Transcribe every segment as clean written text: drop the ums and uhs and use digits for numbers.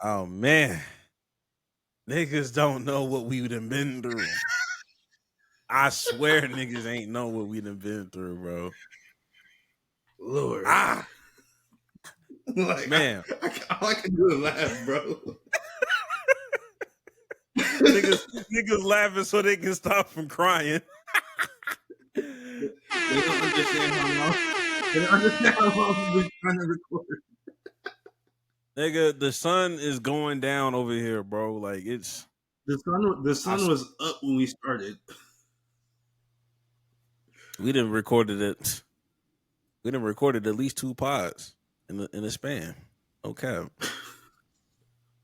Oh man, niggas don't know what we done been through. I swear, niggas ain't know what we done been through, bro. Lord, like, man, I can do a laugh, bro. niggas laughing so they can stop from crying. They don't understand how long. They don't understand how long we've been trying to record. Nigga, the sun is going down over here, bro. Like it's the sun was up when we started. We didn't recorded it. We didn't recorded at least 2 pods in the span. Okay.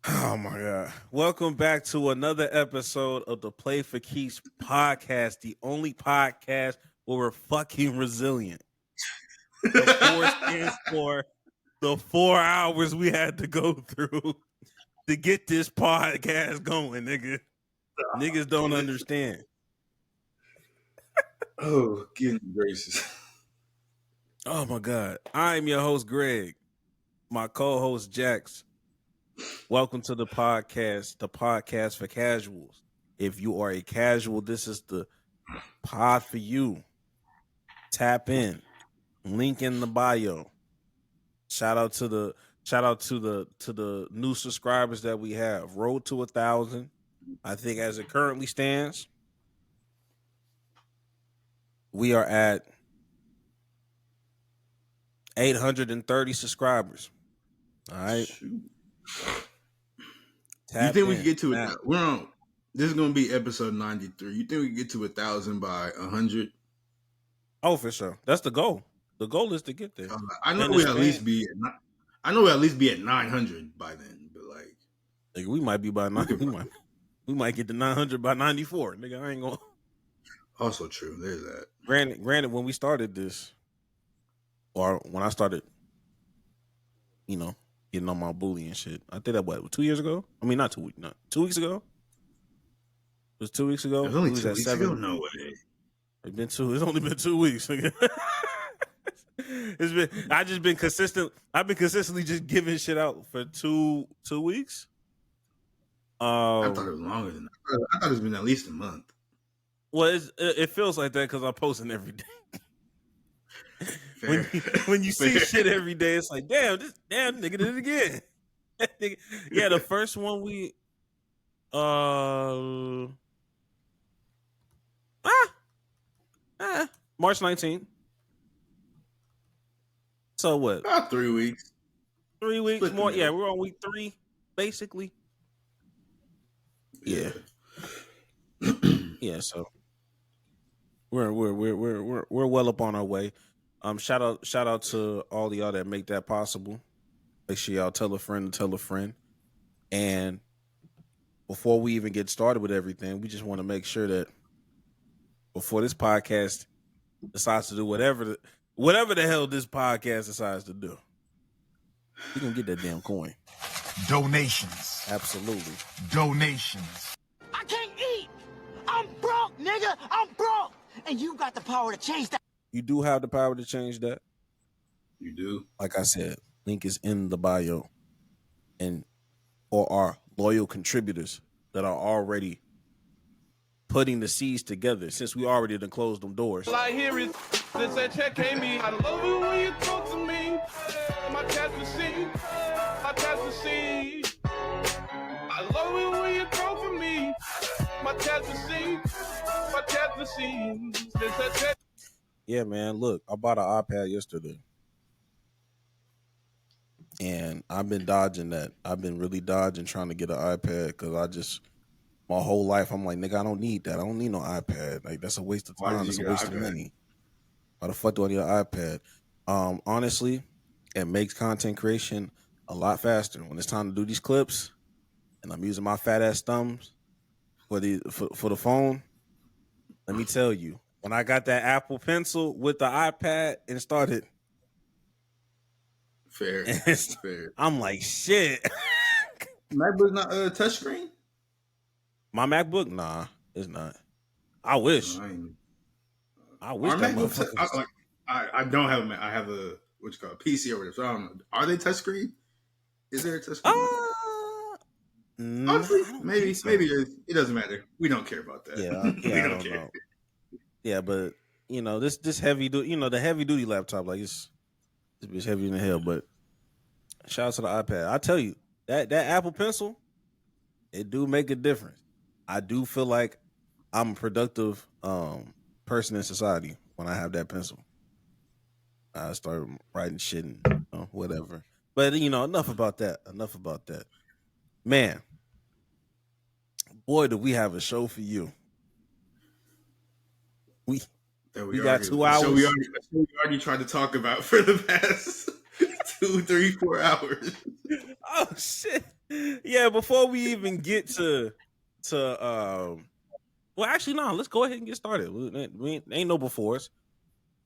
Oh my God. Welcome back to another episode of the Play for Keeps podcast, the only podcast where we're fucking resilient. The 4 stands for the 4 hours we had to go through to get this podcast going, nigga. Niggas don't understand. Oh, goodness gracious. Oh my God. I'm your host, Greg. My co-host, Jax. Welcome to the podcast for casuals. If you are a casual, this is the pod for you. Tap in. Link in the bio. Shout out to the new subscribers that we have. Road to 1,000. I think as it currently stands, we are at 830 subscribers. All right. You think we can get to it? We're on. This is going to be episode 93. You think we can get to 1,000 by 100? Oh, for sure. That's the goal. The goal is to get there. I know we'll at least be at. I know we'll at least be at 900 by then. But like we might be by 900. We might get to 900 by 94. Nigga, I ain't gonna. Also true. There's that. Granted, when we started this, or when I started, getting on my bully and shit, I did that, what, 2 years ago? I mean, not 2 weeks. No, 2 weeks ago? It was 2 weeks ago? It was only 2 weeks ago? No way. It's only been 2 weeks. I've been consistently just giving shit out for two weeks. I thought it was longer than that. I thought it's been at least a month. Well, it feels like that because I'm posting every day. When you see shit every day, it's like, damn nigga did it again. Yeah, the first one we March 19th. So what? About 3 weeks. 3 weeks more. Yeah, we're on week 3, basically. Yeah. Yeah, so we're well up on our way. Shout out to all of y'all that make that possible. Make sure y'all tell a friend to tell a friend. And before we even get started with everything, we just want to make sure that before this podcast decides to do whatever the hell this podcast decides to do, we're gonna get that damn coin. Donations. Absolutely. Donations. I can't eat. I'm broke, nigga. I'm broke. And you got the power to change that. You do have the power to change that. You do. Like I said, link is in the bio. And for our loyal contributors that are already putting the seeds together, since we already done closed them doors. All I hear is this that check came me. I love it when you talk to me. My task to see. My task to see. I love it when you talk to me. My task to see. My task to see. This that check. Yeah, man. Look, I bought an iPad yesterday. And I've been dodging that. I've been really dodging trying to get an iPad because my whole life, I'm like, nigga, I don't need that. I don't need no iPad. Like, that's a waste of time. That's a waste of money. Why the fuck do I need an iPad? Honestly, it makes content creation a lot faster. When it's time to do these clips and I'm using my fat ass thumbs for the phone, let me tell you, when I got that Apple Pencil with the iPad and started, fair. I'm like, shit. MacBook's not a touchscreen? My MacBook? Nah, it's not. I wish. I wish that motherfucker. I don't have a Mac. I have a PC or whatever. So I don't know. Are they touchscreen? Is there a touchscreen? Honestly, I don't maybe think so. it doesn't matter. We don't care about that. Yeah, we I don't don't care. know. Yeah, but this heavy duty, the heavy duty laptop, like it's heavier than hell. But shout out to the iPad. I tell you that Apple Pencil, it do make a difference. I do feel like I'm a productive person in society when I have that pencil. I start writing shit and whatever. But enough about that. Enough about that. Man, boy, do we have a show for you. We got 2 hours. So we already tried to talk about for the past 2, 3, 4 hours. Oh shit! Yeah, before we even get to well, actually, no. Let's go ahead and get started. We ain't no befores.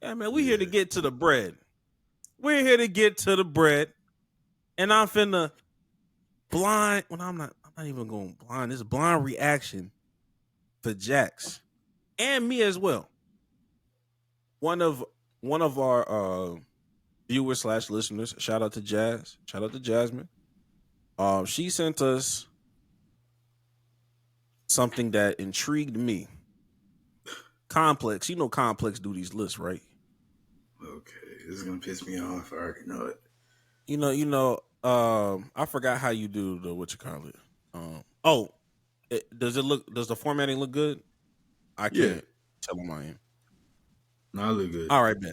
Yeah, man, we here to get to the bread. We're here to get to the bread, and I'm finna blind. Well, I'm not even going blind. This blind reaction for Jax and me as well. One of our viewers / listeners. Shout out to Jazz. Shout out to Jasmine. She sent us something that intrigued me. Complex, Complex do these lists, right? Okay, this is gonna piss me off. I already know it. I forgot how you do the what you call it. Does the formatting look good? I can't tell on my end. No, I look good. All right, man.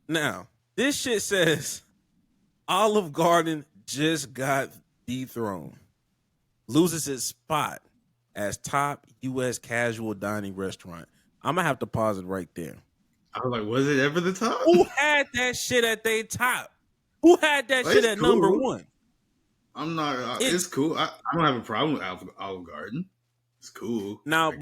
Now, this shit says Olive Garden just got dethroned. Loses its spot as top U.S. casual dining restaurant. I'm going to have to pause it right there. I was like, was it ever the top? Who had that shit at their top? Who had that shit at number one? I'm not. It's cool. I don't have a problem with Olive Garden. It's cool. Now,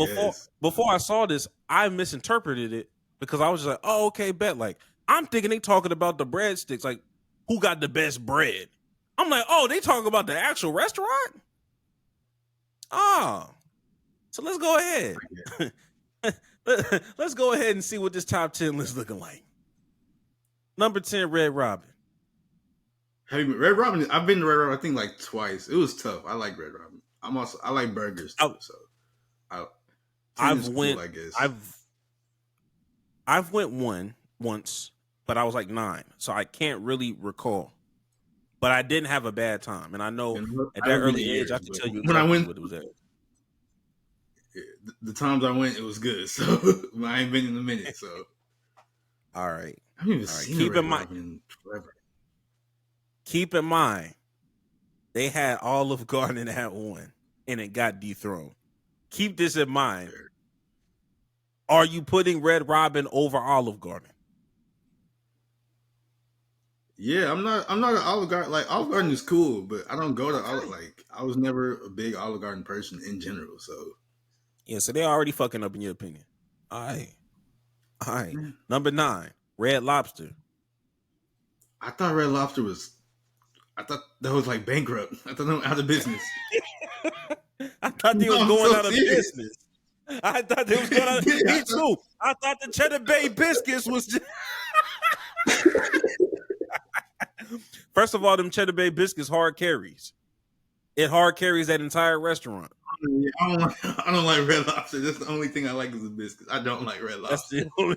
before I saw this, I misinterpreted it because I was just like, oh, okay, bet. Like, I'm thinking they talking about the breadsticks. Like, who got the best bread? I'm like, oh, they talking about the actual restaurant? Oh, so let's go ahead. Let's go ahead and see what this top 10 list looking like. Number 10, Red Robin. Red Robin. I've been to Red Robin, I think, like twice. It was tough. I like Red Robin. I like burgers too. I've went once, but I was like 9, so I can't really recall. But I didn't have a bad time, and I know at that early age, I can tell you exactly what it was at. The times I went, it was good. So I ain't been in a minute. So all right, I haven't even seen Red Robin in forever. Keep in mind, they had Olive Garden at 1, and it got dethroned. Keep this in mind. Are you putting Red Robin over Olive Garden? Yeah, I'm not an Olive Garden. Like, Olive Garden is cool, but I don't go to Olive. Like, I was never a big Olive Garden person in general. So yeah, so they're already fucking up in your opinion. All right. Number 9, Red Lobster. I thought Red Lobster was. I thought that was like bankrupt. I thought they went out of business. I thought they was going out of business. I thought they was going out of business. Me too. I thought the Cheddar Bay Biscuits was just... First of all, them Cheddar Bay Biscuits hard carries. It hard carries that entire restaurant. I don't like Red Lobster. That's the only thing I like is the biscuits. I don't like Red Lobster. That's the only...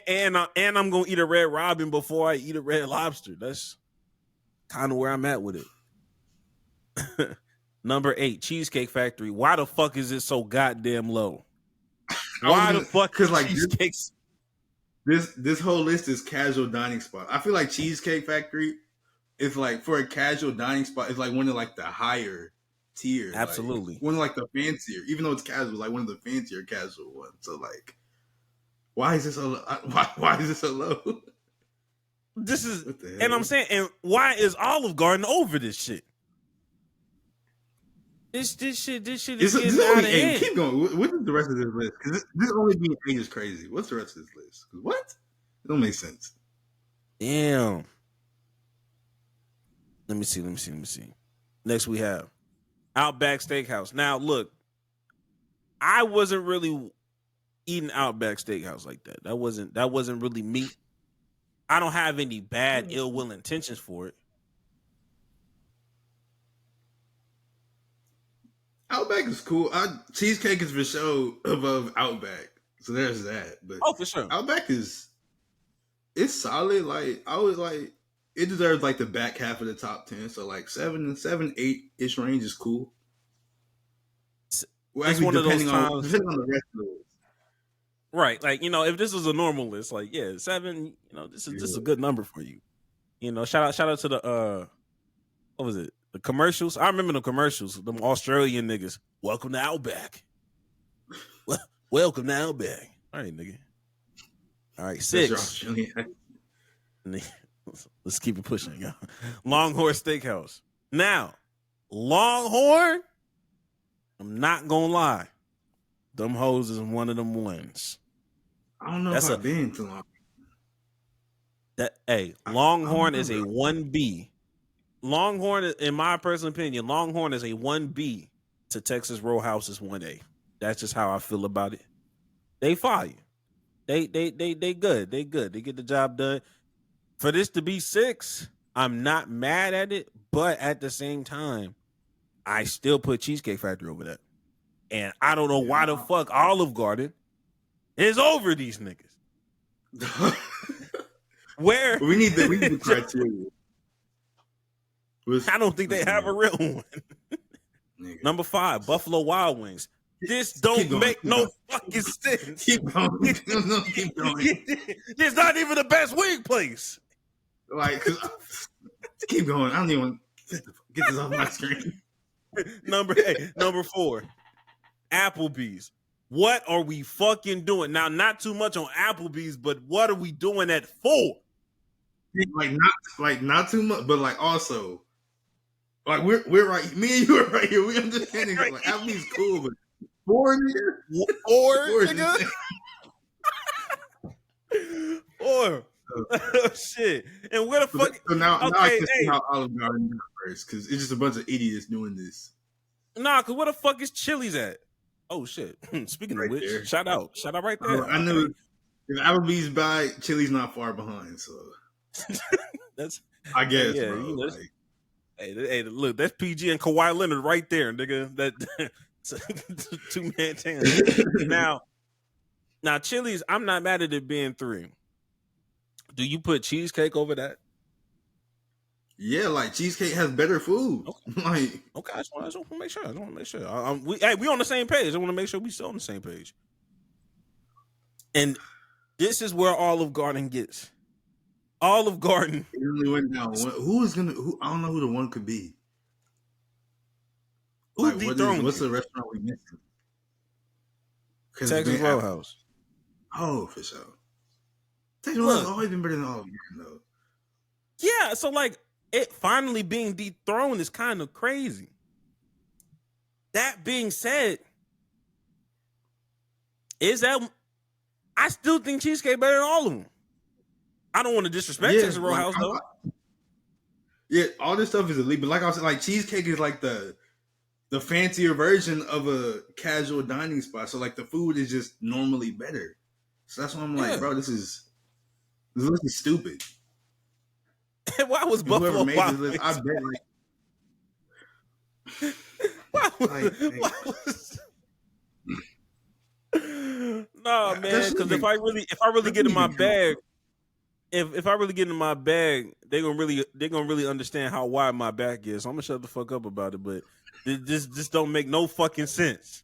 and I'm going to eat a Red Robin before I eat a Red Lobster. That's kind of where I'm at with it. Number 8, Cheesecake Factory. Why the fuck is it so goddamn low? Why the fuck? Because like cheesecakes. This whole list is casual dining spot. I feel like Cheesecake Factory is like for a casual dining spot. It's like one of like the higher tier. Absolutely, like, one of like the fancier. Even though it's casual, like one of the fancier casual ones. So like, why is this so? Why is this so low? This is, and I'm saying, and why is Olive Garden over this shit? This shit is getting out of hand. Keep going. What is the rest of this list? Because this only being 8 is crazy. What's the rest of this list? What? It don't make sense. Damn. Let me see. Next we have Outback Steakhouse. Now look, I wasn't really eating Outback Steakhouse like that. That wasn't really me. I don't have any bad ill will intentions for it. Outback is cool. Cheesecake is for sure above Outback, so there's that. But for sure. Outback it's solid. Like I was like, it deserves like the back half of the top 10. So like 7, 8-ish range is cool. Well, It's one of those times, depending on the rest of it. right? Like, if this was a normal list, like 7, this is a good number for you. Shout out to the what was it? The commercials. I remember the commercials. Them Australian niggas. Welcome to Outback. Welcome to Outback. All right, nigga. All right, 6. Let's keep it pushing, y'all. Longhorn Steakhouse. Now, Longhorn, I'm not gonna lie. Them hoes is one of them ones. I don't know if I've been to Longhorn. Longhorn is a 1B. Longhorn, in my personal opinion, Longhorn is a 1B to Texas Roadhouse's 1A. That's just how I feel about it. They fire. They good. They good. They get the job done. For this to be 6, I'm not mad at it, but at the same time, I still put Cheesecake Factory over that. And I don't know why the fuck Olive Garden is over these niggas. Where we need the criteria. I don't think they have a real one. Number 5, Buffalo Wild Wings. This don't make no fucking sense. Keep going. Keep going. It's not even the best wing place. Like, keep going. I don't even want to get this off my screen. Number 4, Applebee's. What are we fucking doing? Now, not too much on Applebee's, but what are we doing at 4? Not too much, but like also, like we're right. Me and you are right here. We understanding like Applebee's cool, but 4 nigga, 4 nigga, 4. Oh shit! And where the fuck? So now I can see how Olive Garden got first because it's just a bunch of idiots doing this. Nah, because where the fuck is Chili's at? Oh shit! Speaking right of which, there. shout out right there. I knew if Applebee's by, Chili's not far behind. So that's I guess. Yeah, bro, hey, look, that's PG and Kawhi Leonard right there, nigga. That 2-man tandem. Now, Chili's. I'm not mad at it being 3. Do you put cheesecake over that? Yeah, like cheesecake has better food. Okay. Okay, I just want to make sure. We on the same page. I want to make sure we still on the same page. And this is where Olive Garden gets. Olive Garden. It really went down. Who is gonna? I don't know who the one could be. What's the restaurant we missing? Texas Roadhouse. Oh, for sure. Texas Roadhouse has always been better than Olive Garden, though. Yeah, so like it finally being dethroned is kind of crazy. That being said, I still think cheesecake better than all of them. I don't want to disrespect Texas Roadhouse though. Yeah, all this stuff is elite, but like I said, like cheesecake is like the fancier version of a casual dining spot. So like the food is just normally better. So that's why I'm like, bro, this is stupid. Why was Buffalo Wild Wings? I bet No, man, because if I really get in my bag, if I really get in my bag, they're gonna really understand how wide my back is. So I'm gonna shut the fuck up about it, but this don't make no fucking sense.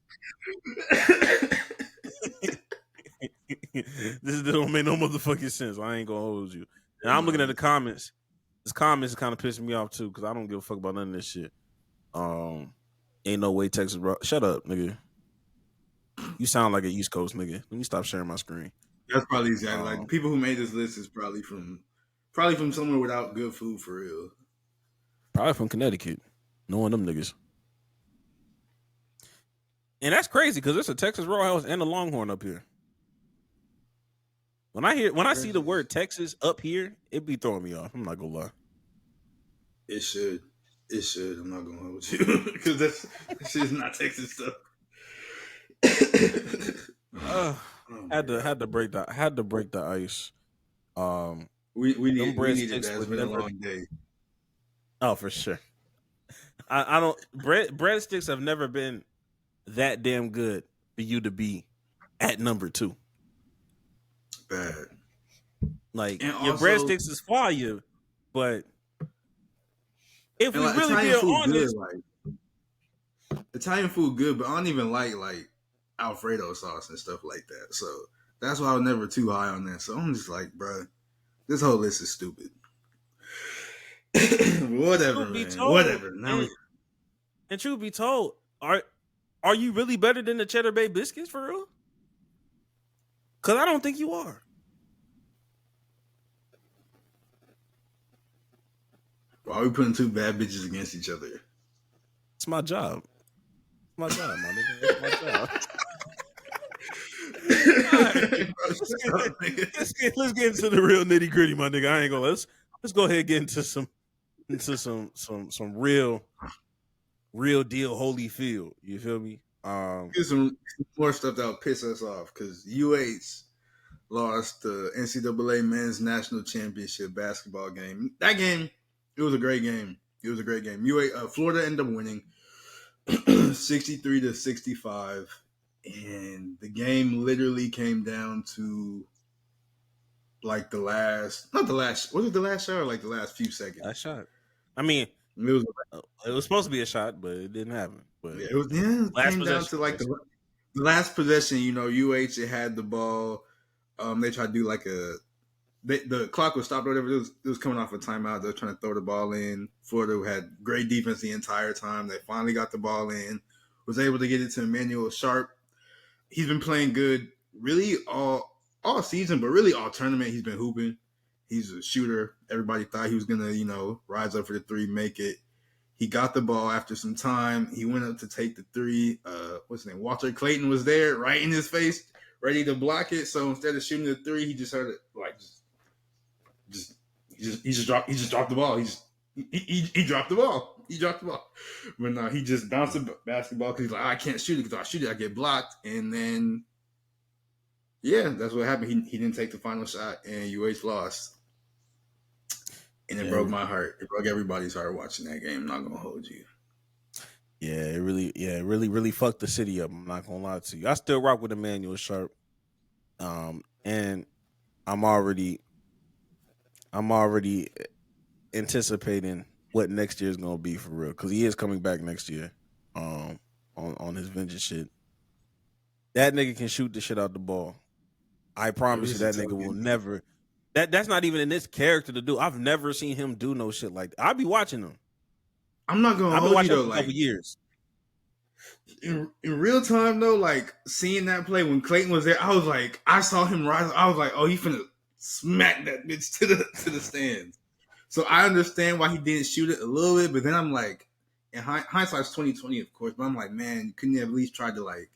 This don't make no motherfucking sense. I ain't gonna hold you. And I'm looking at the comments. This comments is kind of pissing me off too because I don't give a fuck about none of this shit. Ain't no way Texas. Shut up, nigga. You sound like an East Coast nigga. Let me stop sharing my screen. That's probably exactly like the people who made this list is probably from somewhere without good food for real. Probably from Connecticut. Knowing them niggas. And that's crazy because there's a Texas Roadhouse and a Longhorn up here. When I see the word Texas up here, it be throwing me off. I'm not gonna lie. It should. I'm not gonna hold you because that shit's not Texas stuff. Had to break the ice. We needed that. It's been a long day. Oh, for sure. I don't breadsticks have never been that damn good for you to be at number 2. Bad. Like, And your also, breadsticks is fire, but if we like, really Italian being food good, honest, like Italian food good, but I don't even like Alfredo sauce and stuff like that. So that's why I was never too high on that. So I'm just like, bro, this whole list is stupid. Whatever, man. Whatever. Now and truth be told, are you really better than the Cheddar Bay biscuits for real? Because I don't think you are. why are we putting two bad bitches against each other? It's my job. It's my job, my nigga. It's my job. Let's get into the real nitty gritty, my nigga. I ain't gonna let's go ahead and get into some real deal Holyfield. You feel me? Get some more stuff that'll piss us off because UH lost the NCAA Men's National Championship basketball game. That game, it was a great game. It was a great game. Florida ended up winning 63-65, and the game literally came down to like was it the last shot or like the last few seconds? Last shot. I mean, it was supposed to be a shot, but it didn't happen. But it came down to like the last possession. UH had the ball. They tried to do like the clock was stopped or whatever. It was coming off a timeout. They were trying to throw the ball in. Florida had great defense the entire time. They finally got the ball in. Was able to get it to Emmanuel Sharp. He's been playing good really all season, but really all tournament. He's been hooping. He's a shooter. Everybody thought he was going to, rise up for the three, make it. He got the ball after some time. He went up to take the three. What's his name? Walter Clayton was there right in his face, ready to block it. So instead of shooting the three, he just heard it he just dropped the ball. He dropped the ball. He dropped the ball. But no, he just bounced the basketball because he's like, I can't shoot it because if I shoot it, I get blocked. And then, yeah, that's what happened. He didn't take the final shot, and UH lost. And it broke my heart. It broke everybody's heart watching that game. I'm not gonna hold you. Yeah, it really fucked the city up. I'm not gonna lie to you. I still rock with Emmanuel Sharp. And I'm already anticipating what next year is gonna be for real. Cause he is coming back next year. On his vengeance shit. That nigga can shoot the shit out the ball. I promise you that nigga will never. That's not even in this character to do. I've never seen him do no shit like that. I'll be watching him. I'm not gonna hold you though. For a couple years. In real time though, like seeing that play when Clayton was there, I saw him rise. I was like, oh, he finna smack that bitch to the stands. So I understand why he didn't shoot it a little bit, but then I'm like, in hindsight's 2020, of course. But I'm like, man, couldn't you have at least tried to like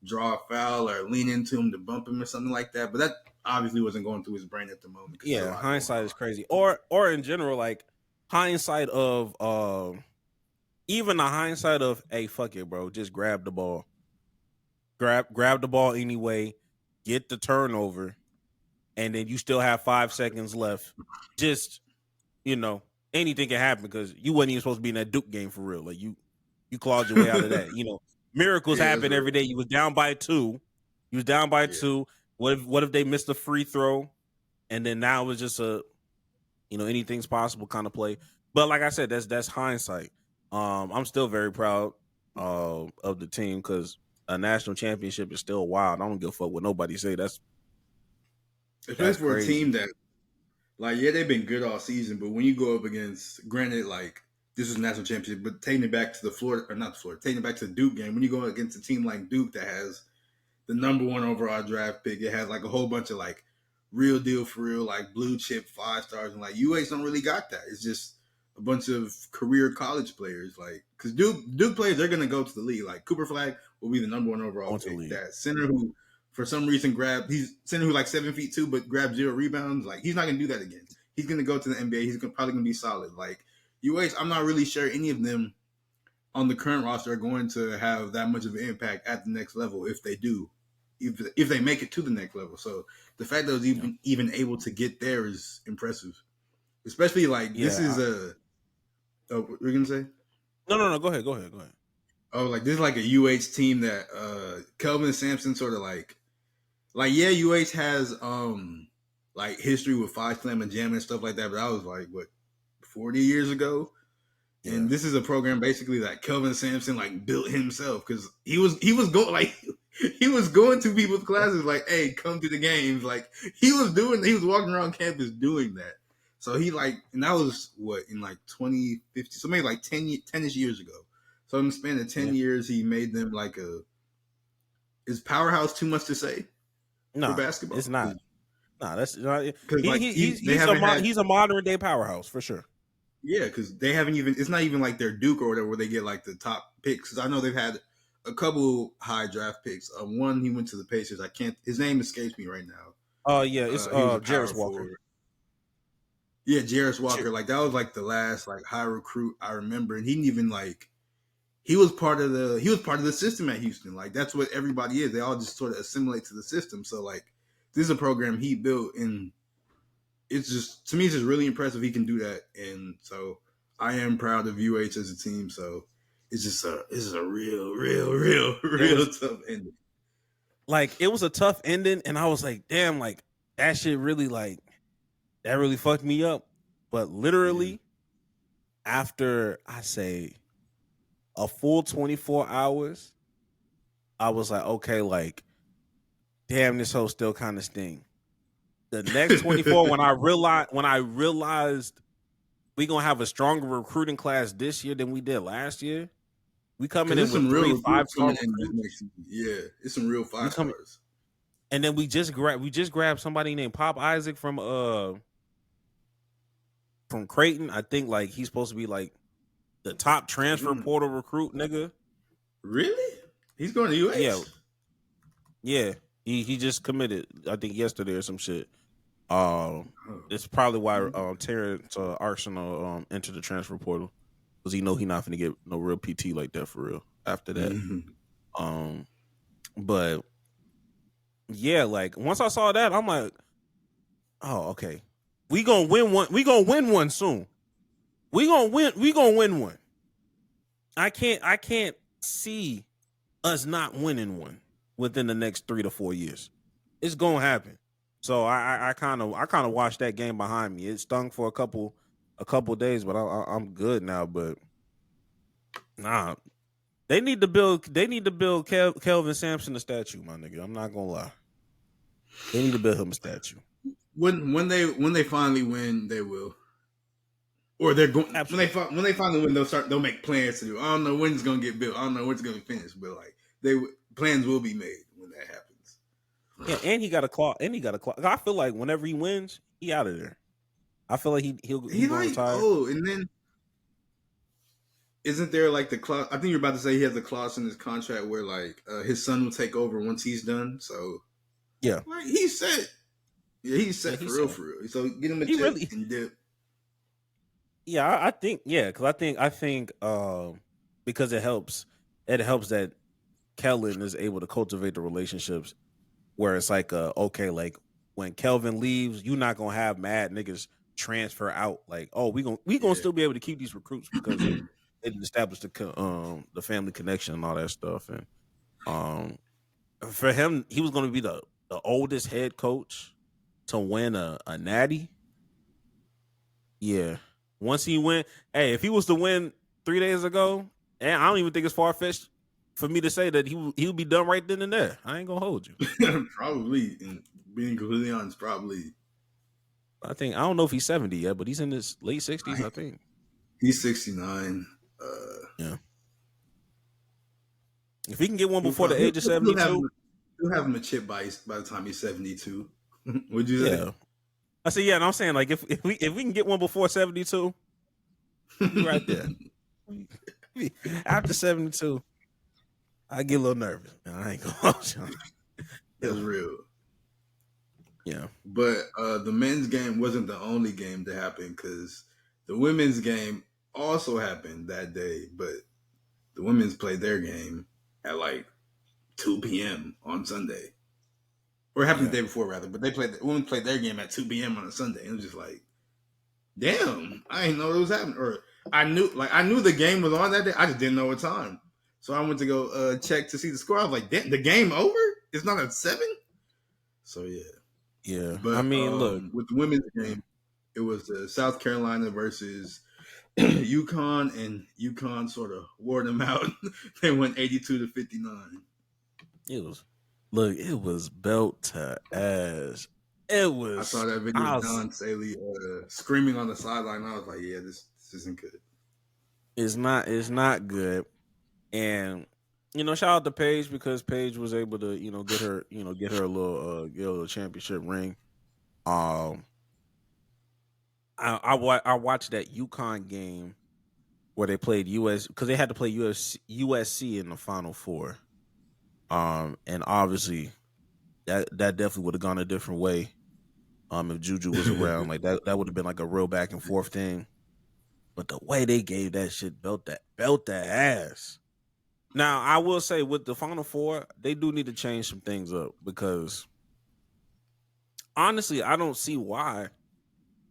draw a foul or lean into him to bump him or something like that? But that obviously wasn't going through his brain at the moment. Yeah, hindsight is crazy. Or in general, like hindsight of even the hindsight of, hey, fuck it, bro, just grab the ball. Grab the ball anyway, get the turnover, and then you still have 5 seconds left. Just, anything can happen because you wasn't even supposed to be in that Duke game for real. Like you clawed your way out of that. Miracles happen every day. You was down by 2. What if they missed a free throw, and then now it's just a, anything's possible kind of play. But like I said, that's hindsight. I'm still very proud of the team because a national championship is still wild. I don't give a fuck what nobody say. Especially for a team that, like, yeah, they've been good all season, but when you go up against, granted, like, this is a national championship, but taking it back to taking it back to the Duke game, when you go against a team like Duke that has the number 1 overall draft pick, it has like a whole bunch of like real deal for real, like blue chip 5 stars, and like UH don't really got that. It's just a bunch of career college players, like, because Duke players, they're gonna go to the league. Like Cooper Flag will be the number 1 overall pick. That center who, for some reason, he's center who's like 7'2", but grabbed 0 rebounds. Like he's not gonna do that again. He's gonna go to the NBA. He's probably gonna be solid. Like UH, I'm not really sure any of them on the current roster are going to have that much of an impact at the next level if they do, if they make it to the next level. So the fact that I was even able to get there is impressive, especially like this is a. Oh, what were you gonna say? No. Go ahead. Oh, like this is like a UH team that Kelvin Sampson sort of like yeah, UH has like history with Five Slam and Jam and stuff like that, but that was like what 40 years ago. Yeah. And this is a program basically that Kelvin Sampson like built himself because he was going like he was going to people's classes like, hey, come to the games. Like he was walking around campus doing that. So he like, and that was what in like 2015, so maybe like 10-ish years ago. So in the span of 10 years, he made them like is powerhouse too much to say for basketball? It's not. No, that's not. Like, He's a modern day powerhouse for sure. Yeah, because they haven't even. It's not even like their Duke or whatever where they get like the top picks. Because I know they've had a couple high draft picks. One he went to the Pacers. I can't. His name escapes me right now. Oh yeah, it's Jarris Walker. Forward. Yeah, Jarris Walker. Like that was like the last like high recruit I remember, and he didn't even like. He was part of the system at Houston. Like that's what everybody is. They all just sort of assimilate to the system. So like this is a program he built, and it's just to me it's just really impressive he can do that. And so I am proud of UH as a team. So it's just a real tough ending. Like it was a tough ending, and I was like, damn, like that shit really like that really fucked me up. But literally after I say a full 24 hours, I was like, okay, like, damn, this hoe still kind of sting. The next 24, when I realized we gonna have a stronger recruiting class this year than we did last year, we coming in with some 3 5-star. Yeah, it's some real 5 stars. And then we just grabbed somebody named Pop Isaac from Creighton. I think like he's supposed to be like the top transfer portal recruit, nigga. Really? He's going to UH? Yeah. He just committed, I think yesterday or some shit. It's probably why Terrence Arsenal entered the transfer portal because he know he not finna get no real PT like that for real after that. But yeah, like once I saw that, I'm like, oh, okay. We gonna win one. We gonna win one soon. We gonna win one. I can't see us not winning one within the next 3 to 4 years. It's gonna happen. So I kind of watched that game behind me. It stung for a couple days, but I'm good now. But nah, they need to build Kelvin Sampson a statue, my nigga. I'm not gonna lie. They need to build him a statue. When they finally win, they will. Or they're going when they finally win, they'll make plans to do. I don't know when it's gonna get built. I don't know when it's gonna be finished, but like plans will be made when that happens. Yeah, and he got a claw. I feel like whenever he wins, he out of there. I feel like he'll like retire. Oh, and then isn't there like the clause? I think you're about to say he has a clause in his contract where like his son will take over once he's done. So yeah, like he's set. Yeah, he's set for real. So get him a tip and dip. Yeah, I think because I think because it helps that Kellen is able to cultivate the relationships where it's like okay, like when Kelvin leaves, you're not gonna have mad niggas transfer out. Like, oh, we gonna still be able to keep these recruits because they established the family connection and all that stuff. And for him, he was gonna be the oldest head coach to win a natty. Yeah. Once he win, hey, if he was to win 3 days ago, and I don't even think it's far-fetched for me to say that he'll be done right then and there. I ain't gonna hold you. Probably, and being completely honest, probably. I don't know if he's 70 yet, but he's in his late 60s, I think. He's 69. Yeah. If he can get one before the age of 72, he'll have him a chip by the time he's 72. Would you say? Yeah. I said, yeah, and I'm saying like if we can get one before 72, right there. After 72, I get a little nervous. I ain't gonna hold you. That's real. Yeah. But the men's game wasn't the only game to happen because the women's game also happened that day, but the women's played their game at like 2 p.m. on Sunday. Or it happened the day before, rather. But the women played their game at 2 p.m. on a Sunday. And it was just like, damn, I didn't know it was happening. Or I knew the game was on that day. I just didn't know what time. So I went to go check to see the score. I was like, damn, the game over? It's not at 7? So yeah. Yeah. But I mean, look. with the women's game, it was South Carolina versus UConn, and UConn sort of wore them out. They went 82-59. It was belt to ass. It was. I saw that video of Don Saley screaming on the sideline. I was like, yeah, this isn't good. It's not good. And shout out to Paige, because Paige was able to, get her a little championship ring. I watched that UConn game where they played US, because they had to play USC in the Final Four. And obviously that definitely would have gone a different way. If Juju was around, like that would have been like a real back and forth thing. But the way they gave that shit belt that ass. Now, I will say with the Final Four, they do need to change some things up, because honestly, I don't see why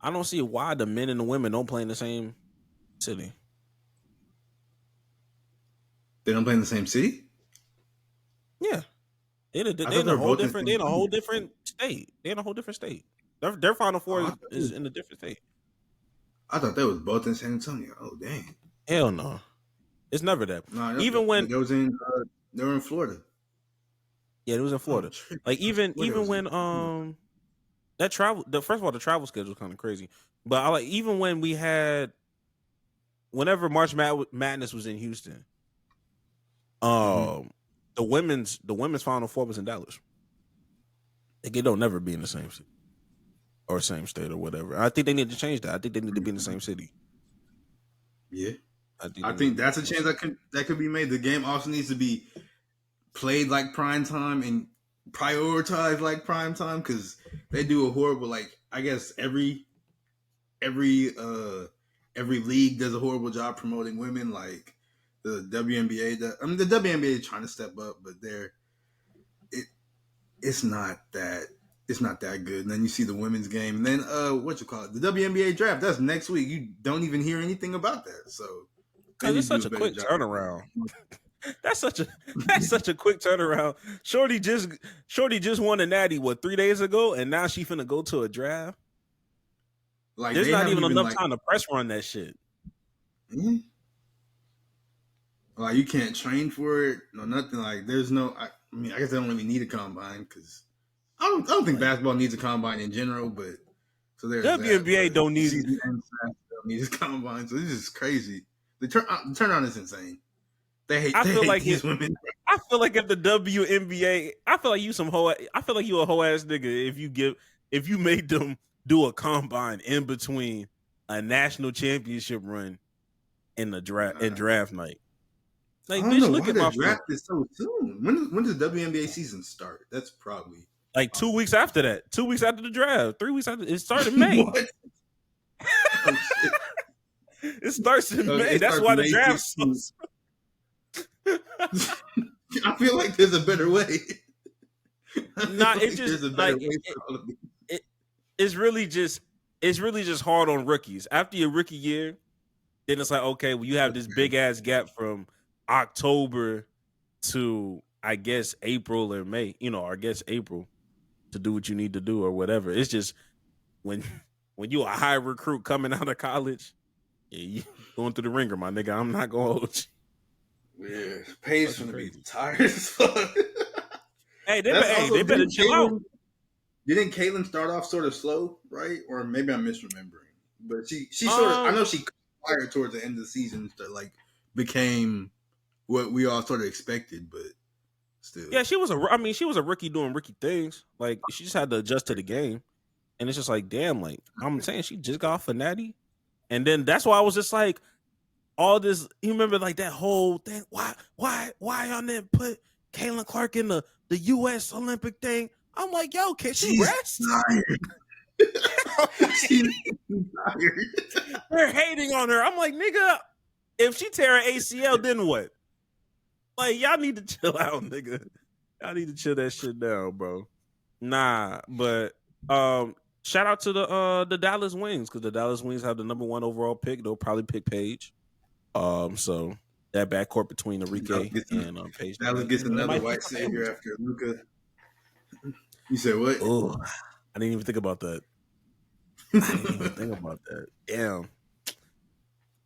the men and the women don't play in the same city. They don't play in the same city? Yeah. They're in a whole different state. They're in a whole different state. Their Final Four is in a different state. I thought they was both in San Antonio. Oh, dang. Hell no. It's never that. No, even when they were in Florida. Yeah, it was in Florida. Like even when that travel, first of all, the travel schedule is kind of crazy. But even when we had, whenever March Madness was in Houston, the women's Final Four was in Dallas. Like, it don't never be in the same city or same state or whatever. I think they need to change that. I think they need to be in the same city. Yeah, I think that's a change that could be made. The game also needs to be played like prime time and prioritized like prime time, because they do a horrible, like, I guess every league does a horrible job promoting women. Like the WNBA, the WNBA is trying to step up, but it's not that good. And then you see the women's game, and then the WNBA draft, that's next week. You don't even hear anything about that. So because it's such a quick turnaround. That's such a quick turnaround. Shorty just won a natty 3 days ago, and now she finna go to a draft. Like, there's not even enough time to press run that shit. Mm-hmm. Like, you can't train for it, no nothing. Like, there's no. I guess they don't really need a combine, because I don't think basketball needs a combine in general. But so there's WNBA don't need a combine. So this is crazy. The turnaround is insane. I feel like these women. I feel like at the WNBA, I feel like you a whole ass nigga if you made them do a combine in between a national championship run and the draft night. Like, bitch, look at my draft is so soon. When does the WNBA season start? That's probably like 2 weeks after that. 2 weeks after the draft. 3 weeks after it started in May. What? Oh, shit. It starts in May. That's why the draft. I feel like there's a better way. There's a better way it's really just hard on rookies. After your rookie year, then it's like, okay, well, you have this big ass gap from October to, I guess, April or May, or I guess April, to do what you need to do or whatever. It's just when you a high recruit coming out of college, you going through the ringer, my nigga. I'm not gonna hold you. Yeah, Paige gonna be tired as fuck. They better chill out. Didn't Caitlin start off sort of slow, right? Or maybe I'm misremembering. But she sort of, I know she fired towards the end of the season that like became what we all sort of expected, but still. Yeah, she was a rookie doing rookie things. Like, she just had to adjust to the game. And it's just like, damn, like, I'm saying, she just got off a natty. And then that's why I was just like, all this, you remember like that whole thing? Why y'all didn't put Caitlin Clark in the US Olympic thing? I'm like, yo, can she rest? She's tired. They're hating on her. I'm like, nigga, if she tear her ACL, then what? Like, y'all need to chill out, nigga. Y'all need to chill that shit down, bro. Nah, but shout out to the Dallas Wings, because the Dallas Wings have the #1 overall pick. They'll probably pick Paige. So that backcourt between Enrique and Page. Dallas gets another white savior after Luka. You said what? Oh, I didn't even think about that.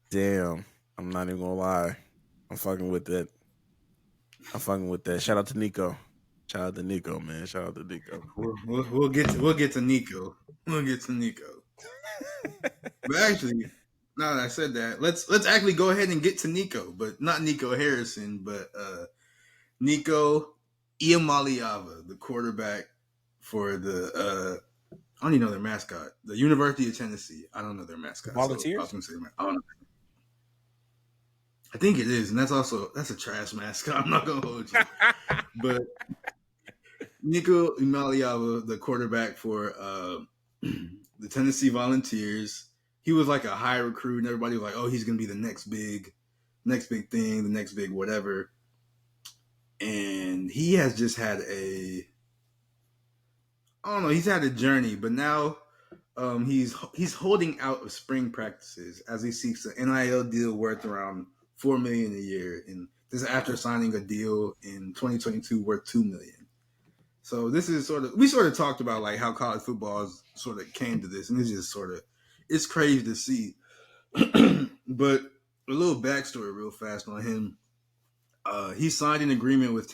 Damn. I'm not even gonna lie. I'm fucking with that. Shout out to Nico. Man. Shout out to Nico. We'll get to Nico. But actually, now that I said that, let's actually go ahead and get to Nico, but not Nico Harrison, but Nico Iamaljava, the quarterback for the I don't even know their mascot, the University of Tennessee. I don't know their mascot. Volunteers? So I was gonna say, I don't know. I think it is, and that's a trash mascot. I'm not gonna hold you, but Nico Iamaljava, the quarterback for the Tennessee Volunteers, he was like a high recruit, and everybody was like, "Oh, he's gonna be the next big thing, the next big whatever." And he has just had he's had a journey, but now he's holding out of spring practices as he seeks an NIL deal worth around $4 million a year, and this is after signing a deal in 2022 worth $2 million. So this is we talked about like how college football sort of came to this, and it's just it's crazy to see. But a little backstory real fast on him. He signed an agreement with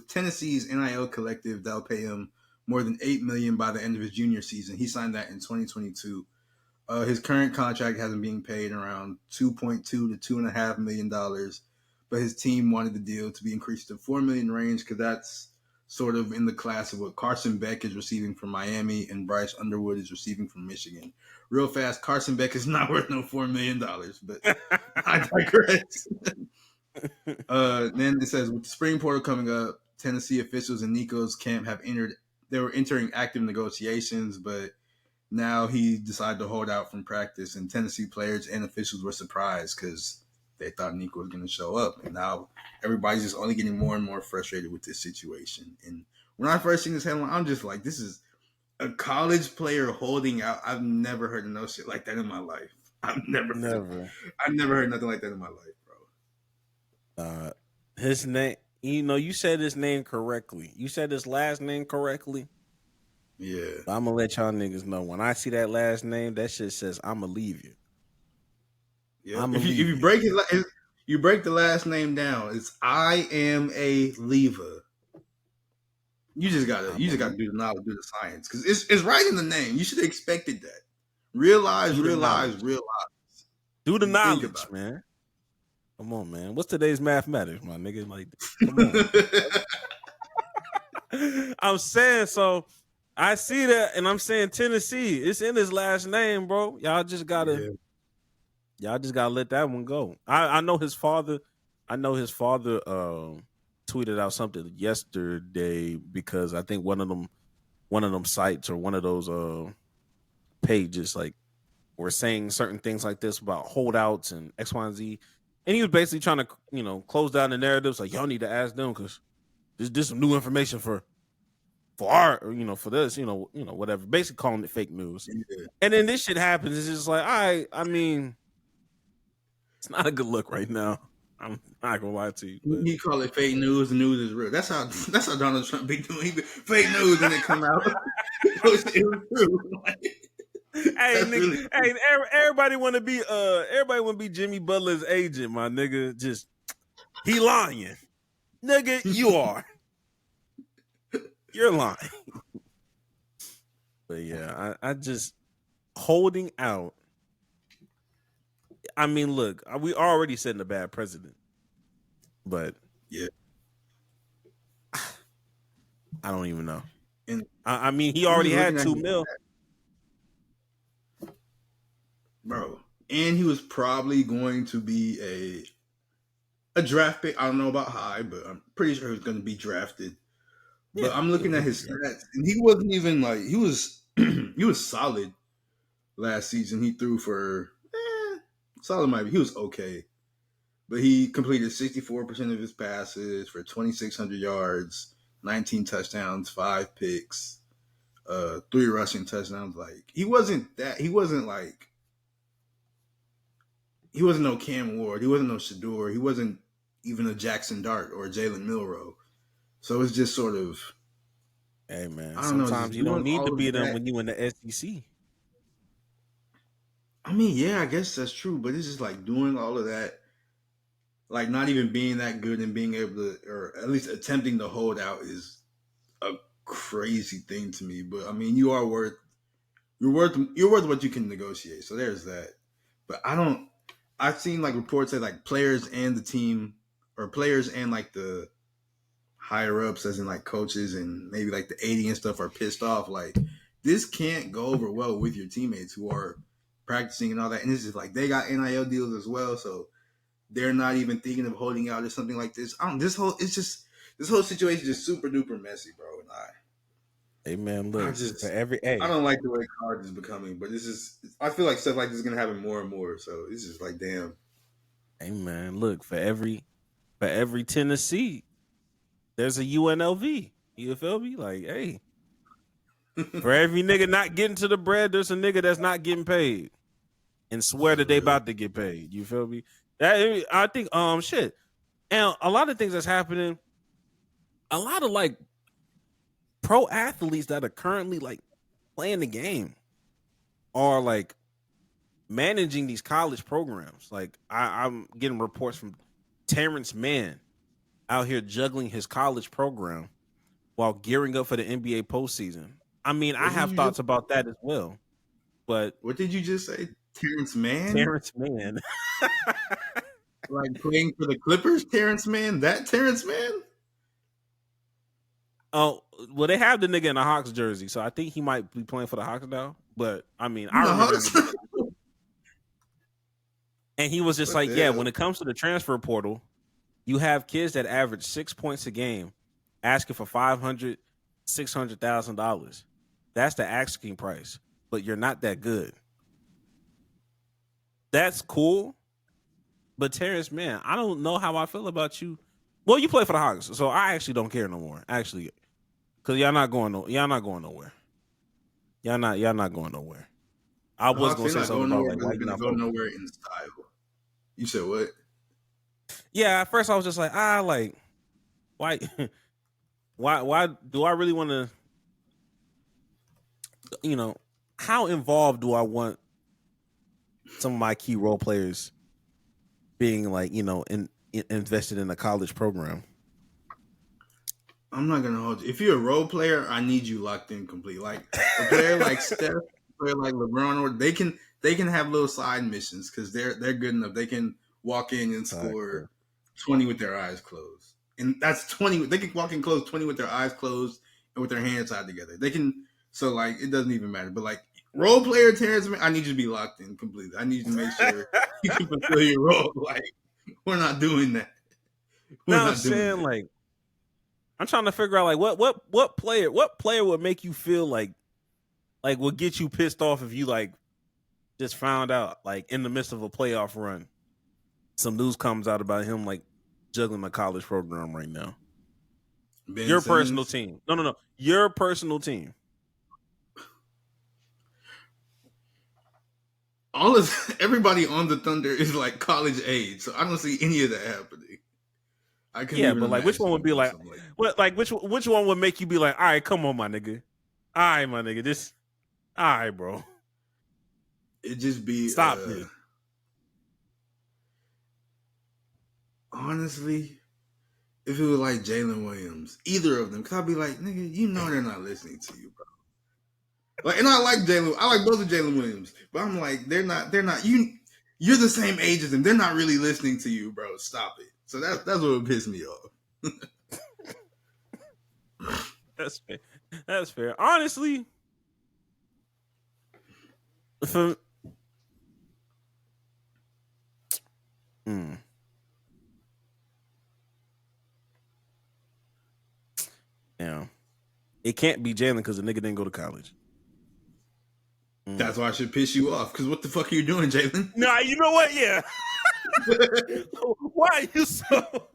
Tennessee's NIL collective that'll pay him more than $8 million by the end of his junior season. He signed that in 2022. His current contract has him being paid around $2.2 to $2.5 million, but his team wanted the deal to be increased to $4 million range because that's sort of in the class of what Carson Beck is receiving from Miami and Bryce Underwood is receiving from Michigan. Real fast, Carson Beck is not worth no $4 million, but I digress. Then it says, with the spring portal coming up, Tennessee officials in Nico's camp were entering active negotiations, but now he decided to hold out from practice, and Tennessee players and officials were surprised because they thought Nico was going to show up. And now everybody's just only getting more and more frustrated with this situation. And when I first seen this headline, I'm just like, this is a college player holding out. I've never heard of no shit like that in my life. I've never heard nothing like that in my life, bro. His name, you said his name correctly. You said his last name correctly. Yeah. I'm gonna let y'all niggas know when I see that last name, that shit says I'm gonna leave you. Yeah. If you break you break the last name down, it's Iamaljava. You just gotta do the knowledge, do the science, because it's right in the name. You should have expected that. Realize. Do the knowledge, man. Come on, man. What's today's mathematics, my nigga? Like, come on. I'm saying, so I see that, and I'm saying Tennessee. It's in his last name, bro. Y'all just gotta let that one go. I know his father. Tweeted out something yesterday because I think one of them sites or one of those pages like were saying certain things like this about holdouts and X, Y, and Z. And he was basically trying to, close down the narratives. Like, y'all need to ask them because there's some new information for our, for this, whatever. Basically calling it fake news. Yeah. And then this shit happens. It's just like, I mean, it's not a good look right now. I'm not gonna lie to you. But. You call it fake news. The news is real. That's how Donald Trump be doing. He be fake news and it come out. It was true. Hey, nigga, everybody want to be Jimmy Butler's agent, my nigga. Just he lying, nigga. You are. You're lying. But yeah, I just holding out. I mean, look, we already setting a bad precedent, but yeah, I don't even know. And I mean, he already had $2 million. Bro, and he was probably going to be a draft pick. I don't know about high, but I'm pretty sure he was going to be drafted. Yeah, but I'm looking at his stats, and he wasn't even like he was solid last season. He threw for solid, might be. He was okay, but he completed 64% of his passes for 2,600 yards, 19 touchdowns, 5 picks, 3 rushing touchdowns. Like he wasn't like. he wasn't no Cam Ward. He wasn't no Shador. He wasn't even a Jackson Dart or a Jalen Milroe. So it's just sort of. Hey man, I don't know. sometimes you don't need to be them when you in the SEC. I mean, yeah, I guess that's true, but it's just like doing all of that, like not even being that good and being able to, or at least attempting to hold out is a crazy thing to me. But I mean, you're worth what you can negotiate. So there's that. But I've seen like reports that like players and the team, or players and like the higher ups, as in like coaches and maybe like the 80 and stuff, are pissed off. Like, this can't go over well with your teammates who are practicing and all that. And it's just like they got NIL deals as well, so they're not even thinking of holding out or something like this. This whole situation is just super duper messy, bro. And hey man, look, I don't like the way college is becoming, but I feel like stuff like this is gonna happen more and more. So it's just like, damn. Hey man, look, for every Tennessee, there's a UNLV. You feel me? Like, hey, for every nigga not getting to the bread, there's a nigga that's not getting paid and swear that they about to get paid. You feel me? That, I think shit. And a lot of things that's happening, a lot of like pro athletes that are currently like playing the game are like managing these college programs. Like I'm getting reports from Terrence Mann out here juggling his college program while gearing up for the NBA postseason. I mean, I have thoughts about that as well. But what did you just say? Terrence Mann? Terrence Mann. Like playing for the Clippers, Terrence Mann? That Terrence Mann? Oh, well, they have the nigga in the Hawks jersey, so I think he might be playing for the Hawks now. But I mean, I remember. And he was just like, yeah, when it comes to the transfer portal, you have kids that average 6 points a game asking for $500,000, $600,000. That's the asking price, but you're not that good. That's cool. But Terrence, man, I don't know how I feel about you. Well, you play for the Hawks, so I actually don't care no more. Actually, because y'all not going nowhere. Y'all not going nowhere. I was going to say something about like why you not go nowhere in style. You said what? Yeah, at first I was just like, like, why do I really want to, you know, how involved do I want some of my key role players being like, you know, invested in a college program? I'm not gonna hold you. If you're a role player, I need you locked in completely. Like a player like Steph, a player like LeBron, or they can have little side missions because they're good enough. They can walk in and score 20 with their eyes closed, and that's 20. They can walk in close 20 with their eyes closed and with their hands tied together. They can. So like it doesn't even matter. But like role player Terrence, I need you to be locked in completely. I need you to make sure you can fulfill your role. Like we're not doing that. I'm saying like I'm trying to figure out like what player would make you feel like would get you pissed off if you like just found out like in the midst of a playoff run some news comes out about him like juggling a college program right now. Your personal team. No. Your personal team. Everybody on the Thunder is like college age, so I don't see any of that happening. But like, which one would be like, what? Like, which one would make you be like, all right, come on, my nigga, all right, my nigga, this, all right, bro. It just be stop it. Honestly, if it was like Jalen Williams, either of them, because I'd be like, nigga, you know they're not listening to you, bro. Like, and I like Jalen. I like both of Jalen Williams, but I'm like, they're not. You're the same age as them. They're not really listening to you, bro. Stop it. So that's what would piss me off. That's fair. That's fair. Honestly, yeah, it can't be Jalen because the nigga didn't go to college. That's why I should piss you off. Because what the fuck are you doing, Jalen? Nah, you know what? Yeah. Why are you so?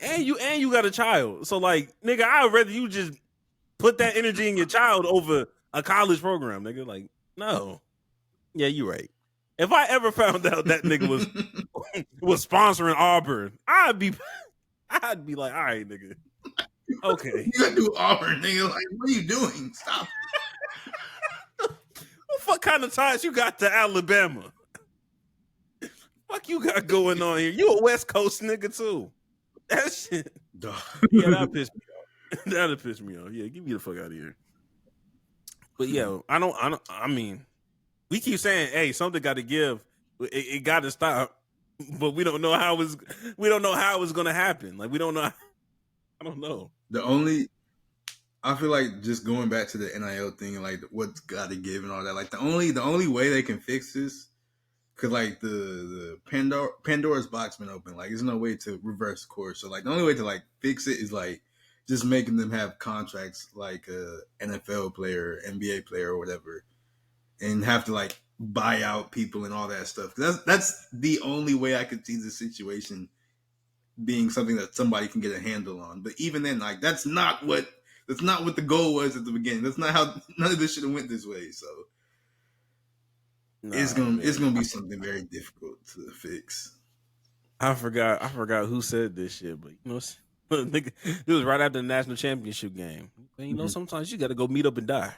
And you got a child, so like, nigga, I'd rather you just put that energy in your child over a college program, nigga. Like, no. Yeah, you're right. If I ever found out that nigga was sponsoring Auburn, I'd be like, all right, nigga. Okay. You gotta do Auburn, nigga. Like, what are you doing? Stop. What kind of ties you got to Alabama? Fuck you got going on here? You a West Coast nigga too. That shit. Yeah, that'll piss me off. That'll piss me off. Yeah, get me the fuck out of here. But yeah, I mean, we keep saying, hey, something got to give. It got to stop. But we don't know how it's gonna happen. Like, we don't know. I don't know. I feel like just going back to the NIL thing and like what's got to give and all that. Like the only way they can fix this, cause like the Pandora's box been open. Like there's no way to reverse course. So like the only way to like fix it is like just making them have contracts like a NFL player, NBA player, or whatever, and have to like buy out people and all that stuff. That's the only way I could see the situation being something that somebody can get a handle on. But even then, like that's not what the goal was at the beginning. That's not how none of this should have went this way. So it's gonna be something very difficult to fix. I forgot who said this shit, but you know, it was right after the national championship game. And you know, sometimes you got to go meet up and die.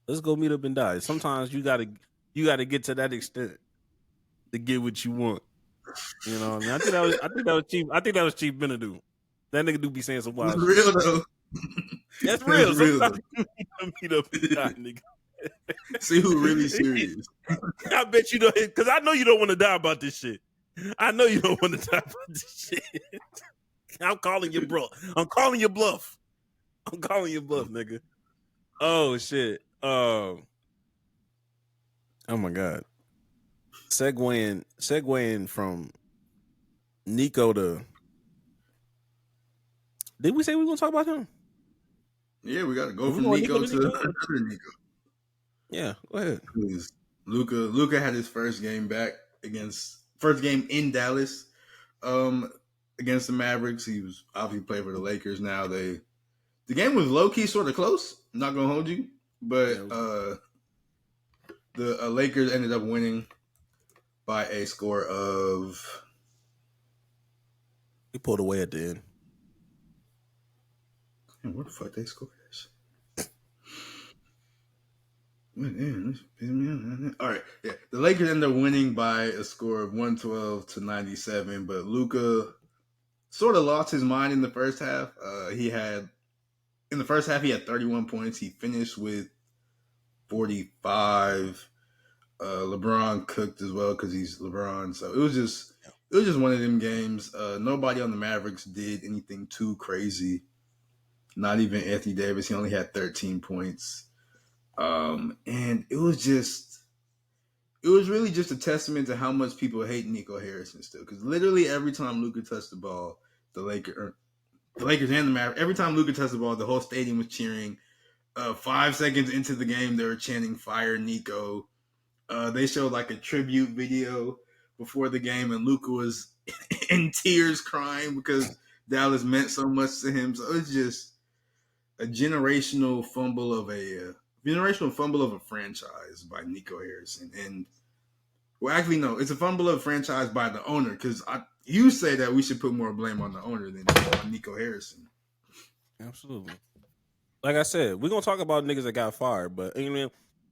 Let's go meet up and die. Sometimes you gotta get to that extent to get what you want. You know what I mean? I think that was Chief. I think that was Chief Benadu. That nigga do be saying some wild shit. Real though. That's real. Sometimes you meet up and die, nigga. See who really serious. I bet you don't, because I know you don't want to die about this shit. I know you don't want to die about this shit. I'm calling your bluff. I'm calling your bluff, nigga. Oh shit. Oh my god. Segueing from Nico to. Did we say we were gonna talk about him? Yeah, we got to go from Nico to another Nico. Yeah, go ahead. Luka had his first game in Dallas, against the Mavericks. He was obviously playing for the Lakers. Now the game was low key sort of close. I'm not gonna hold you, but the Lakers ended up winning by a score of. He pulled away at the end. Man, where the fuck they scored this? All right, yeah. The Lakers ended up winning by a score of 112-97, but Luka sort of lost his mind in the first half. In the first half he had 31 points. He finished with 45. LeBron cooked as well because he's LeBron. So it was just one of them games. Nobody on the Mavericks did anything too crazy. Not even Anthony Davis. He only had 13 points. And it was really just a testament to how much people hate Nico Harrison still. Because literally every time Luka touched the ball, the Lakers and the Mavericks, every time Luka touched the ball, the whole stadium was cheering. 5 seconds into the game, they were chanting "Fire Nico." They showed like a tribute video before the game, and Luka was in tears crying because Dallas meant so much to him. So it's just a generational fumble of a franchise by Nico Harrison. And well, actually, no, it's a fumble of a franchise by the owner, because you say that we should put more blame on the owner than on Nico Harrison. Absolutely. Like I said, we're gonna talk about niggas that got fired, but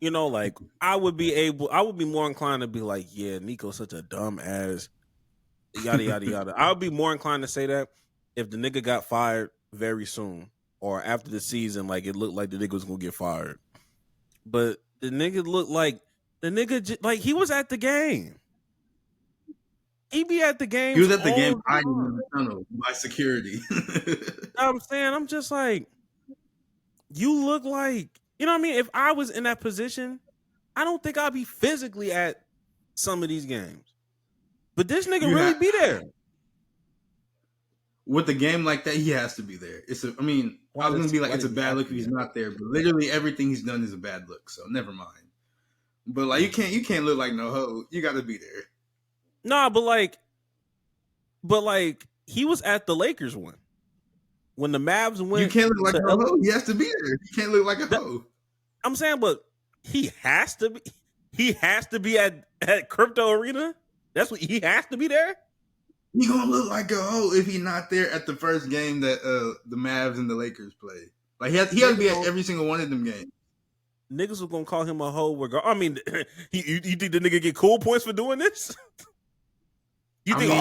you know, like I would be more inclined to be like, yeah, Nico's such a dumb ass, yada yada yada. I would be more inclined to say that if the nigga got fired very soon or after the season, like it looked like the nigga was gonna get fired. But the nigga looked like like he was at the game. He be at the game. He was at the game hiding in the tunnel by security. I'm saying, I'm just like, you look like, you know what I mean? If I was in that position, I don't think I'd be physically at some of these games. But this nigga really be there. With a game like that, he has to be there. I was going to be like, it's a bad look if he's not there. But literally everything he's done is a bad look. So never mind. But like, you can't look like no hoe. You got to be there. Nah, but like he was at the Lakers one. When the Mavs went, you can't look like a hoe. He has to be there. You can't look like a hoe. I'm saying, but he has to be at at Crypto Arena? That's what he has to be there. He gonna look like a hoe if he not there at the first game that the Mavs and the Lakers play. Like he has to be at every single one of them games. Niggas was gonna call him a hoe. I mean, you think the nigga get cool points for doing this? You think?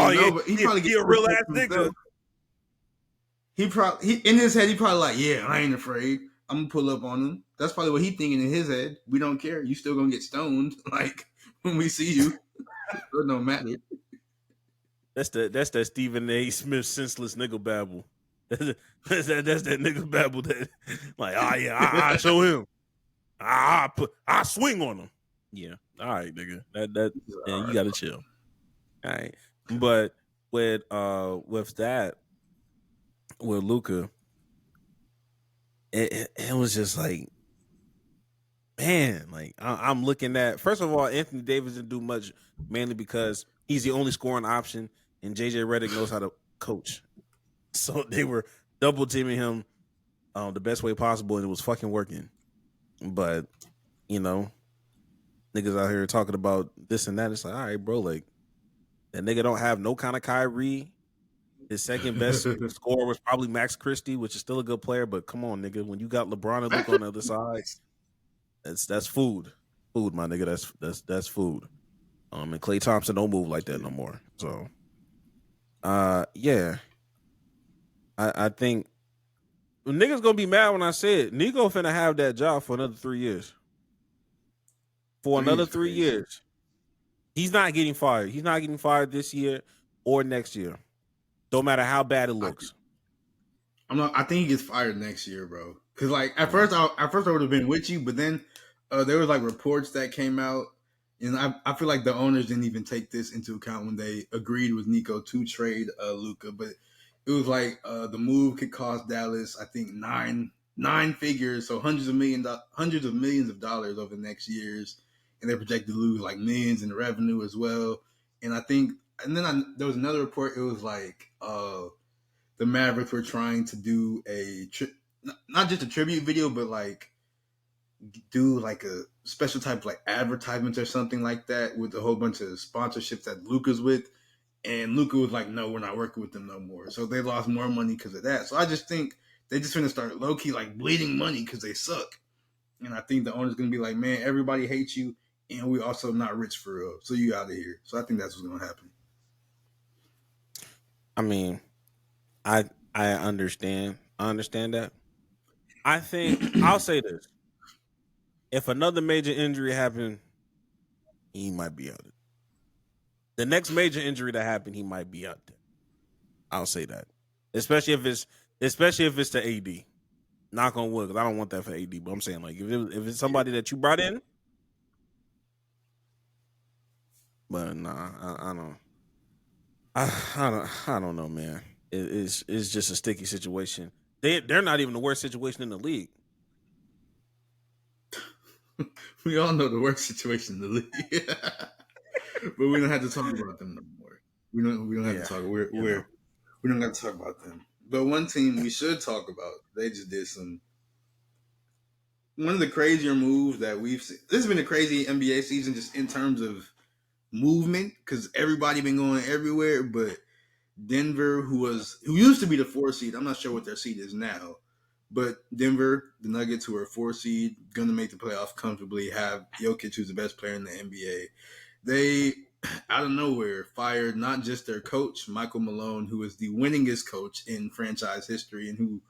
He probably get a real ass nigga. He probably in his head he probably like, yeah, I ain't afraid. I'm gonna pull up on him. That's probably what he thinking in his head. We don't care. You still gonna get stoned like when we see you. It don't matter. That's that Stephen A. Smith senseless nigga babble. That's that nigga babble that like, I show him. I swing on him. Yeah. All right, nigga. You gotta chill. All right. But with Luka, it was just like, man, like I'm looking at, first of all, Anthony Davis didn't do much, mainly because he's the only scoring option, and JJ Redick knows how to coach. So they were double teaming him the best way possible, and it was fucking working. But, niggas out here talking about this and that. It's like, all right, bro, like, that nigga don't have no kind of Kyrie. His second best scorer was probably Max Christie, which is still a good player, but come on, nigga. When you got LeBron and Luke on the other side, that's food. Food, my nigga. That's food. And Klay Thompson don't move like that no more. So yeah. I think niggas gonna be mad when I say it. Nico finna have that job for another 3 years. For another 3 years. He's not getting fired. He's not getting fired this year or next year. Don't matter how bad it looks. I think he gets fired next year, bro. Because like at first I would have been with you, but then there was like reports that came out, and I feel like the owners didn't even take this into account when they agreed with Nico to trade Luka. But it was like the move could cost Dallas, I think nine figures, so hundreds of millions of dollars over the next years, and they projected to lose like millions in revenue as well. And I think, and then there was another report. It was like the Mavericks were trying to do not just a tribute video, but like do like a special type of like advertisements or something like that with a whole bunch of sponsorships that Luka's with. And Luka was like, no, we're not working with them no more. So they lost more money because of that. So I just think they just going to start low-key like bleeding money because they suck. And I think the owner's going to be like, man, everybody hates you, and we also not rich for real. So you out of here. So I think that's what's going to happen. I mean, I understand. I understand that. I think I'll say this. If another major injury happened, he might be out there. The next major injury that happened, he might be out there. I'll say that. Especially if it's to AD. Knock on wood, because I don't want that for AD. But I'm saying, like, if it's somebody that you brought in, but nah, I don't know, man. It's just a sticky situation. They're not even the worst situation in the league. We all know the worst situation in the league, but we don't have to talk about them no more. We don't have to talk. We don't have to talk about them. But one team we should talk about. They just did one of the crazier moves that we've seen. This has been a crazy NBA season, just in terms of movement, because everybody been going everywhere. But Denver, who used to be the 4 seed, I'm not sure what their seed is now. But Denver, the Nuggets, who are 4 seed, going to make the playoffs comfortably, have Jokic, who's the best player in the NBA. They, out of nowhere, fired not just their coach, Michael Malone, who is the winningest coach in franchise history and who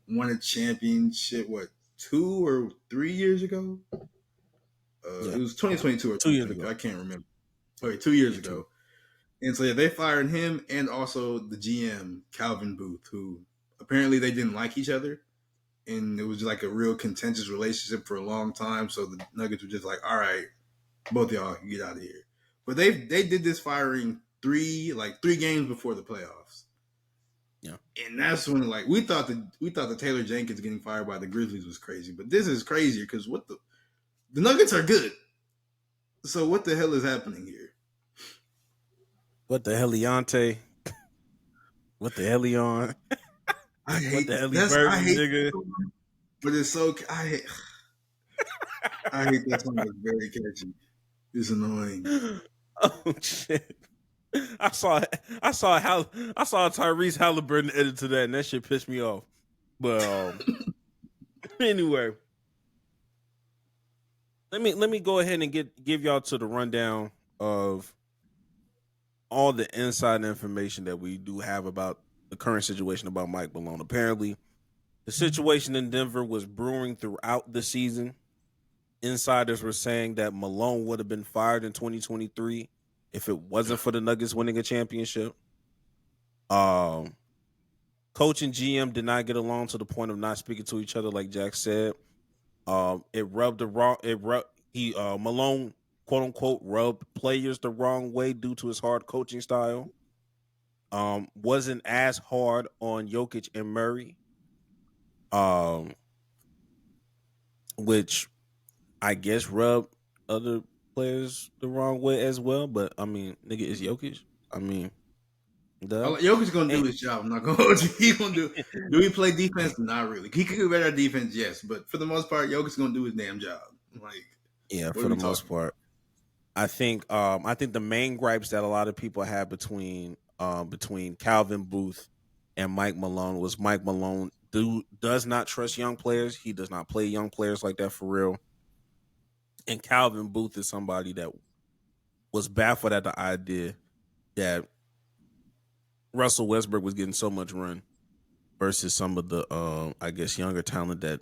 won a championship, 2 or 3 years ago? It was 2022 or 2 years ago. I can't remember. Okay, 2 years ago. And so, yeah, they fired him and also the GM, Calvin Booth, who apparently they didn't like each other. And it was like a real contentious relationship for a long time. So the Nuggets were just like, all right, both of y'all can get out of here. But they did this firing 3 games before the playoffs. Yeah. And that's when we thought the Taylor Jenkins getting fired by the Grizzlies was crazy. But this is crazier because the Nuggets are good. So what the hell is happening here? What the heliante? What the helion? I hate that, nigga. But it's so I hate that song. It's very catchy. It's annoying. Oh shit! I saw Tyrese Halliburton edit to that, and that shit pissed me off. But anyway, let me go ahead and give y'all to the rundown of all the inside information that we do have about the current situation about Mike Malone. Apparently, the situation in Denver was brewing throughout the season. Insiders were saying that Malone would have been fired in 2023 if it wasn't for the Nuggets winning a championship. Coach and GM did not get along to the point of not speaking to each other, like Jack said. Malone, quote unquote, rubbed players the wrong way due to his hard coaching style. Wasn't as hard on Jokic and Murray. Which I guess rubbed other players the wrong way as well. But I mean, nigga, is Jokic. I mean, Jokic's gonna do his job. I'm not gonna hold you. He gonna do. Do he play defense? Not really. He could do better at defense, yes. But for the most part, Jokic's gonna do his damn job. Like, yeah, for the most part. I think the main gripes that a lot of people had between Calvin Booth and Mike Malone was Mike Malone does not trust young players. He does not play young players like that for real. And Calvin Booth is somebody that was baffled at the idea that Russell Westbrook was getting so much run versus some of the I guess younger talent that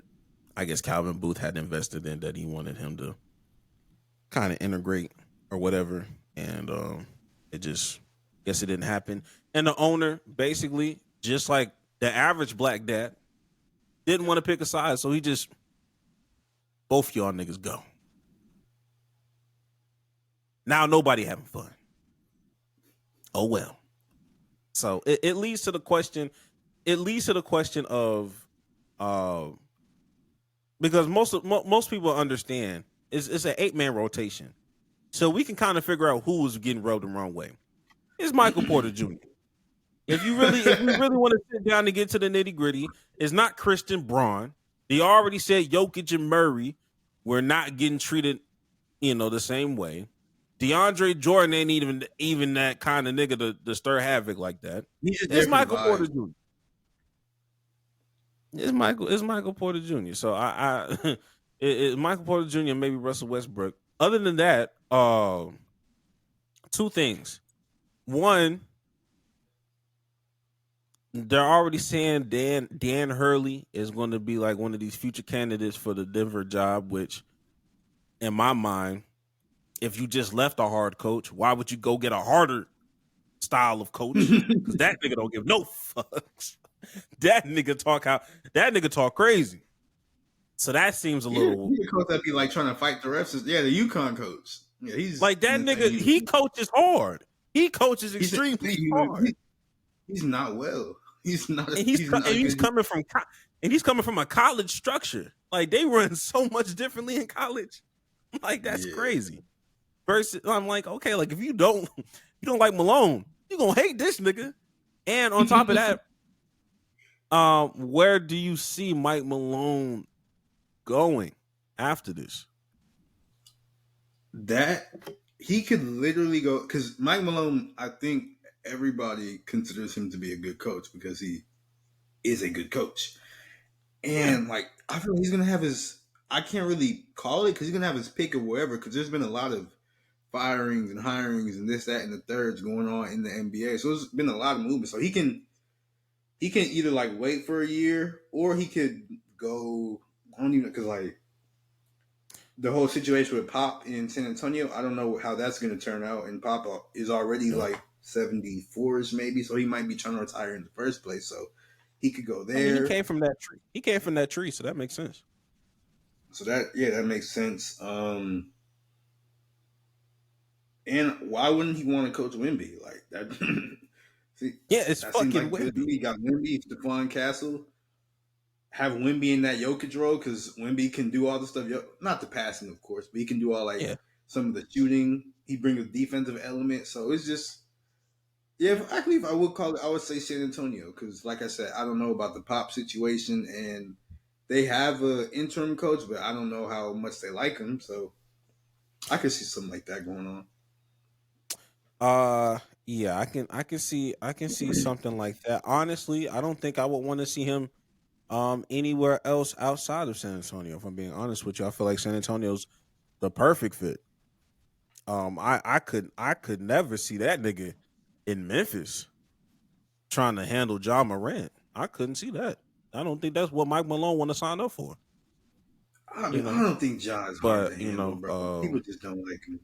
I guess Calvin Booth had invested in, that he wanted him to kind of integrate or whatever. And it just, guess it didn't happen. And the owner, basically, just like the average black dad, didn't want to pick a side. So he just, both y'all niggas go. Now nobody having fun. Oh well. So it leads to the question. It leads to the question of, because most people understand it's an 8-man rotation, so we can kind of figure out who was getting rubbed the wrong way. It's Michael Porter Jr. If we really want to sit down and get to the nitty gritty, it's not Christian Braun. They already said Jokic and Murray were not getting treated, the same way. DeAndre Jordan ain't even that kind of nigga to stir havoc like that. It's Michael Porter Jr. It's Michael Porter Jr. So it's Michael Porter Jr. and maybe Russell Westbrook. Other than that, two things. One, they're already saying Dan Hurley is going to be like one of these future candidates for the Denver job, which, in my mind, if you just left a hard coach, why would you go get a harder style of coach? Because that nigga don't give no fucks. That nigga talk crazy. So that seems a little. He's a coach that be like trying to fight the refs. Yeah, the UConn coach. Yeah, he's like that nigga. He coaches hard. He coaches extremely hard. He's not well. He's not. And he's coming from a college structure. Like they run so much differently in college. Like that's crazy. Versus, I'm like, okay, like if you don't like Malone, you gonna hate this nigga. And on top of that, where do you see Mike Malone going after this? That he could literally go, because Mike Malone, I think everybody considers him to be a good coach because he is a good coach. And like, I feel like he's gonna have his, I can't really call it because he's gonna have his pick of wherever, because there's been a lot of firings and hirings and this, that, and the thirds going on in the NBA. So there's been a lot of movement. So he can either like wait for a year or he could go. I don't even, because like the whole situation with Pop in San Antonio, I don't know how that's going to turn out. And Pop is already like 74ish maybe, so he might be trying to retire in the first place. So he could go there. I mean, he came from that tree, so that makes sense. So that makes sense. And why wouldn't he want to coach Wemby like that? See, it's fucking Wemby. He got Wemby, Stephon Castle. Have Wemby in that Jokic role because Wemby can do all the stuff. Not the passing, of course, but he can do all some of the shooting. He brings a defensive element. So it's just, if I would call it, I would say San Antonio because, like I said, I don't know about the Pop situation, and they have an interim coach, but I don't know how much they like him. So I could see something like that going on. Yeah, I can see something like that. Honestly, I don't think I would want to see him anywhere else outside of San Antonio. If I'm being honest with you, I feel like San Antonio's the perfect fit. I could never see that nigga in Memphis trying to handle Ja Morant. I couldn't see that. I don't think that's what Mike Malone want to sign up for. I You mean, I know, don't think Ja is hard to but handle, bro. People just don't like him.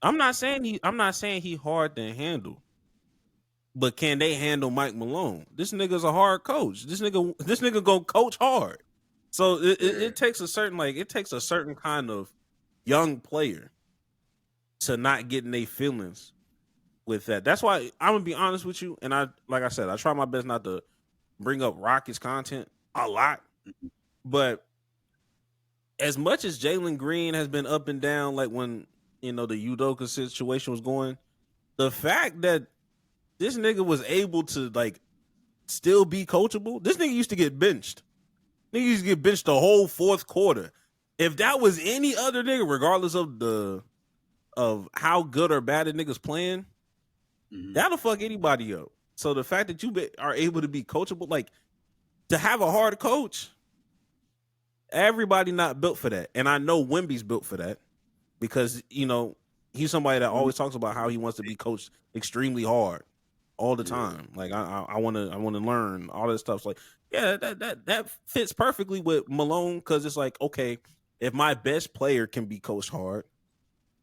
I'm not saying he hard to handle, but can they handle Mike Malone? This nigga's a hard coach. This nigga gonna coach hard. So it takes a certain kind of young player to not get in their feelings with that. That's why I'm gonna be honest with you. And like I said, I try my best not to bring up Rockets content a lot. But as much as Jalen Green has been up and down, like when the Udoka situation was going, the fact that this nigga was able to like still be coachable. This nigga used to get benched. Nigga used to get benched the whole fourth quarter. If that was any other nigga, regardless of how good or bad the nigga's playing, that'll fuck anybody up. So the fact that you are able to be coachable, like to have a hard coach, everybody not built for that. And I know Wemby's built for that because he's somebody that always talks about how he wants to be coached extremely hard all the time. Like I want to learn all this stuff. So like, yeah, that fits perfectly with Malone because it's like, okay, if my best player can be coached hard,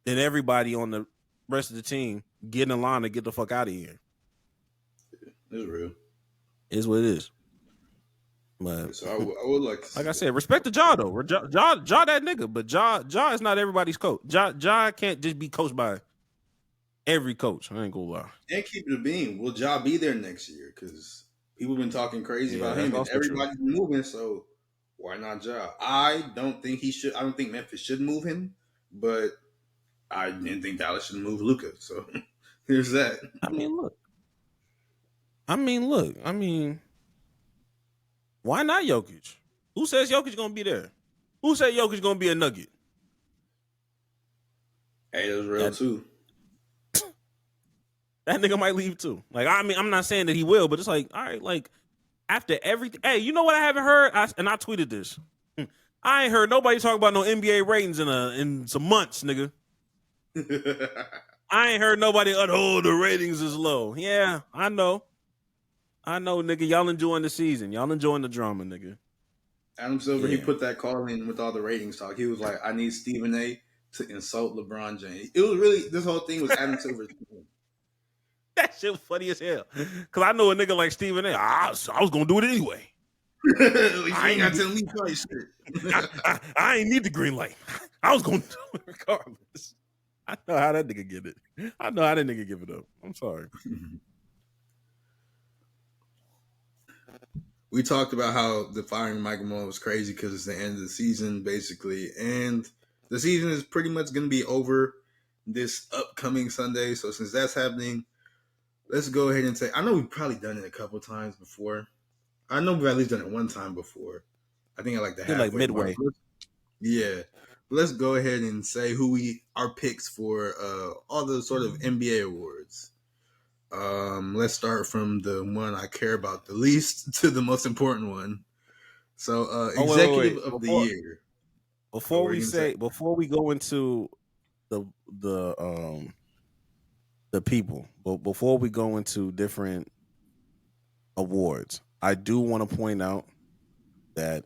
then everybody on the rest of the team get in line to get the fuck out of here. It's real. Is what it is. But so I would like I said, respect the Ja though. Ja that nigga, but Ja is not everybody's coach. Ja can't just be coached by every coach. I ain't gonna lie. And keep it a beam. Will Ja be there next year? Because people been talking crazy about him, and everybody's moving. So why not Ja? I don't think he should. I don't think Memphis should move him, but I didn't think Dallas should move Luka. So here's that. I mean, look. Why not Jokic? Who says Jokic gonna be there? Who said Jokic gonna be a Nugget? Hey, that's real too. That nigga might leave too. Like, I mean, I'm not saying that he will, but it's like, all right, like after everything. Hey, you know what I haven't heard? And I tweeted this. I ain't heard nobody talk about no NBA ratings in some months, nigga. I ain't heard nobody. Oh, the ratings is low. Yeah, I know, nigga. Y'all enjoying the season. Y'all enjoying the drama, nigga. Adam Silver, he put that call in with all the ratings talk. He was like, I need Stephen A to insult LeBron James. It was really, this whole thing was Adam Silver's thing. That shit was funny as hell. Because I know a nigga like Stephen A. I was going to do it anyway. I ain't got to tell me twice. I ain't need the green light. I was going to do it regardless. I know how that nigga get it. I know how that nigga give it up. I'm sorry. We talked about how the firing Michael Malone was crazy because it's the end of the season, basically. And the season is pretty much going to be over this upcoming Sunday. So since that's happening, let's go ahead and say, I know we've probably done it a couple times before. I know we've at least done it one time before. I think I like the halfway like midway. Mark. Yeah. Let's go ahead and say who our picks for all the sort of NBA awards. Let's start from the one I care about the least to the most important one. So, executive of the year. Before we go into the people, but before we go into different awards, I do want to point out that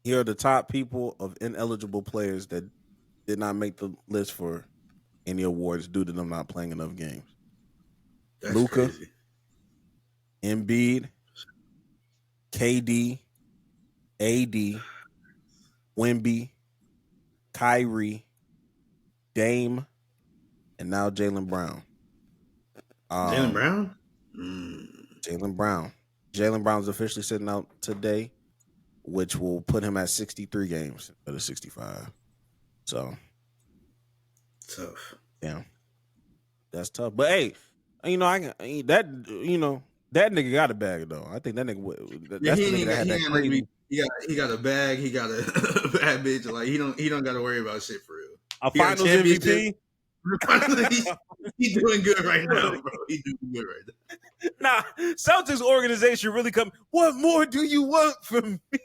here are the top people of ineligible players that did not make the list for any awards due to them not playing enough games. Luka, Embiid, KD, AD, Wemby, Kyrie, Dame, and now Jaylen Brown. Jaylen Brown? Jaylen Brown. Jaylen Brown's officially sitting out today, which will put him at 63 games instead of 65. So tough. Yeah. That's tough. But hey, That nigga got a bag though. I think that nigga. That's the nigga that had that crazy. He got a bag. He got a bad bitch. Like he don't got to worry about shit for real. A He got a Finals championship. MVP. He's doing good right now, bro. He's doing good right Nah, Celtics organization really come. What more do you want from me?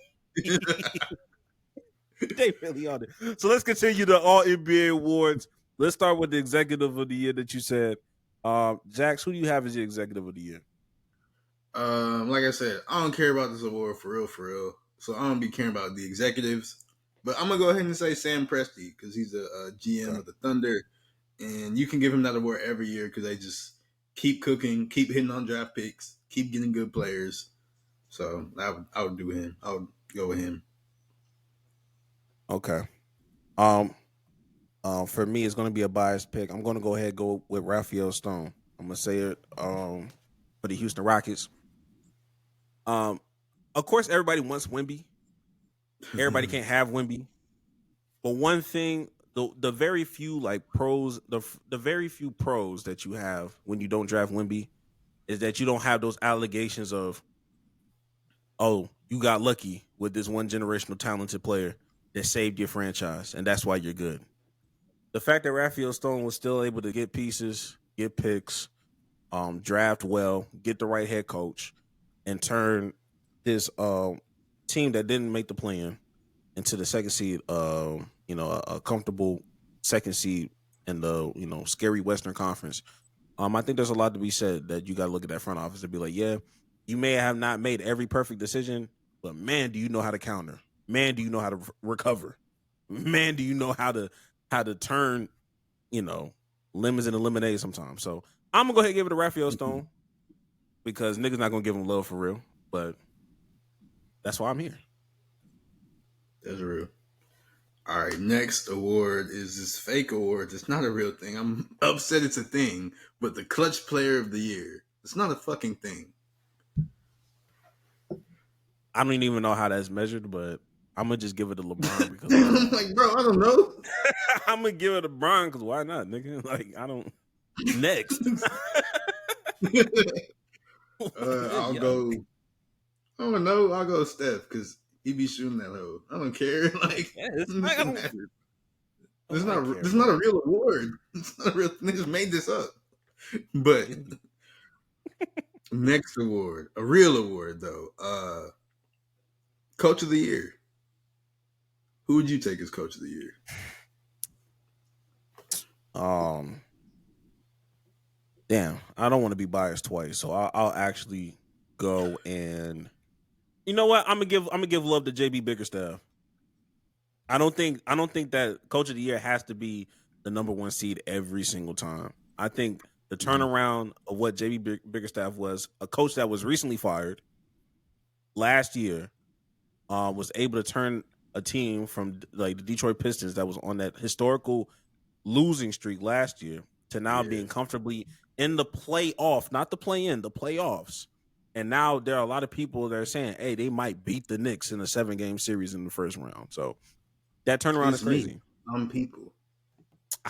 They really on it. So let's continue the All NBA awards. Let's start with the executive of the year that you said. Jax, who do you have as your executive of the year? Like I said, I don't care about this award for real. So I don't be caring about the executives. But I'm gonna go ahead and say Sam Presti because he's a GM of the Thunder, and you can give him that award every year because they just keep cooking, keep hitting on draft picks, keep getting good players. So I would do him. I would go with him. Okay. For me, it's gonna be a biased pick. I'm gonna go ahead and go with Raphael Stone. I'm gonna say it. For the Houston Rockets. Of course, everybody wants Wemby. Everybody can't have Wemby. But one thing, the very few like pros, the very few pros that you have when you don't draft Wemby is that you don't have those allegations of, oh, you got lucky with this one generational talented player that saved your franchise, and that's why you're good. The fact that Raphael Stone was still able to get pieces, get picks, draft well, get the right head coach, and turn this team that didn't make the play-in into the second seed, a comfortable second seed in the scary Western Conference. I think there's a lot to be said that you got to look at that front office and be like, yeah, you may have not made every perfect decision, but man, do you know how to counter? Man, do you know how to recover? Man, do you know how to turn, lemons into lemonade sometimes? So I'm gonna go ahead and give it to Raphael Stone because niggas not gonna give him love for real, but that's why I'm here. That's real. All right, next award is this fake award. It's not a real thing. I'm upset it's a thing, but the clutch player of the year. It's not a fucking thing. I don't even know how that's measured, but I'm gonna just give it to LeBron because I'm like, bro, I don't know. I'm gonna give it to LeBron because why not, nigga? Like, I don't. Next, I'll go. I don't know. I'll go Steph because he be shooting that hoe. I don't care. Like, yeah, it's not a real award. It's not a real. They just made this up. But next award, a real award though. Coach of the year. Who would you take as coach of the year? Damn, I don't want to be biased twice, so I'll actually go and you know what? I'm gonna give love to JB Bickerstaff. I don't think that coach of the year has to be the number one seed every single time. I think the turnaround of what JB Bickerstaff was, a coach that was recently fired last year, was able to turn a team from like the Detroit Pistons that was on that historical losing streak last year to now being comfortably in the playoff, not the play-in, the playoffs. And now there are a lot of people that are saying, hey, they might beat the Knicks in a 7-game series in the first round. So that turnaround is crazy. Some people.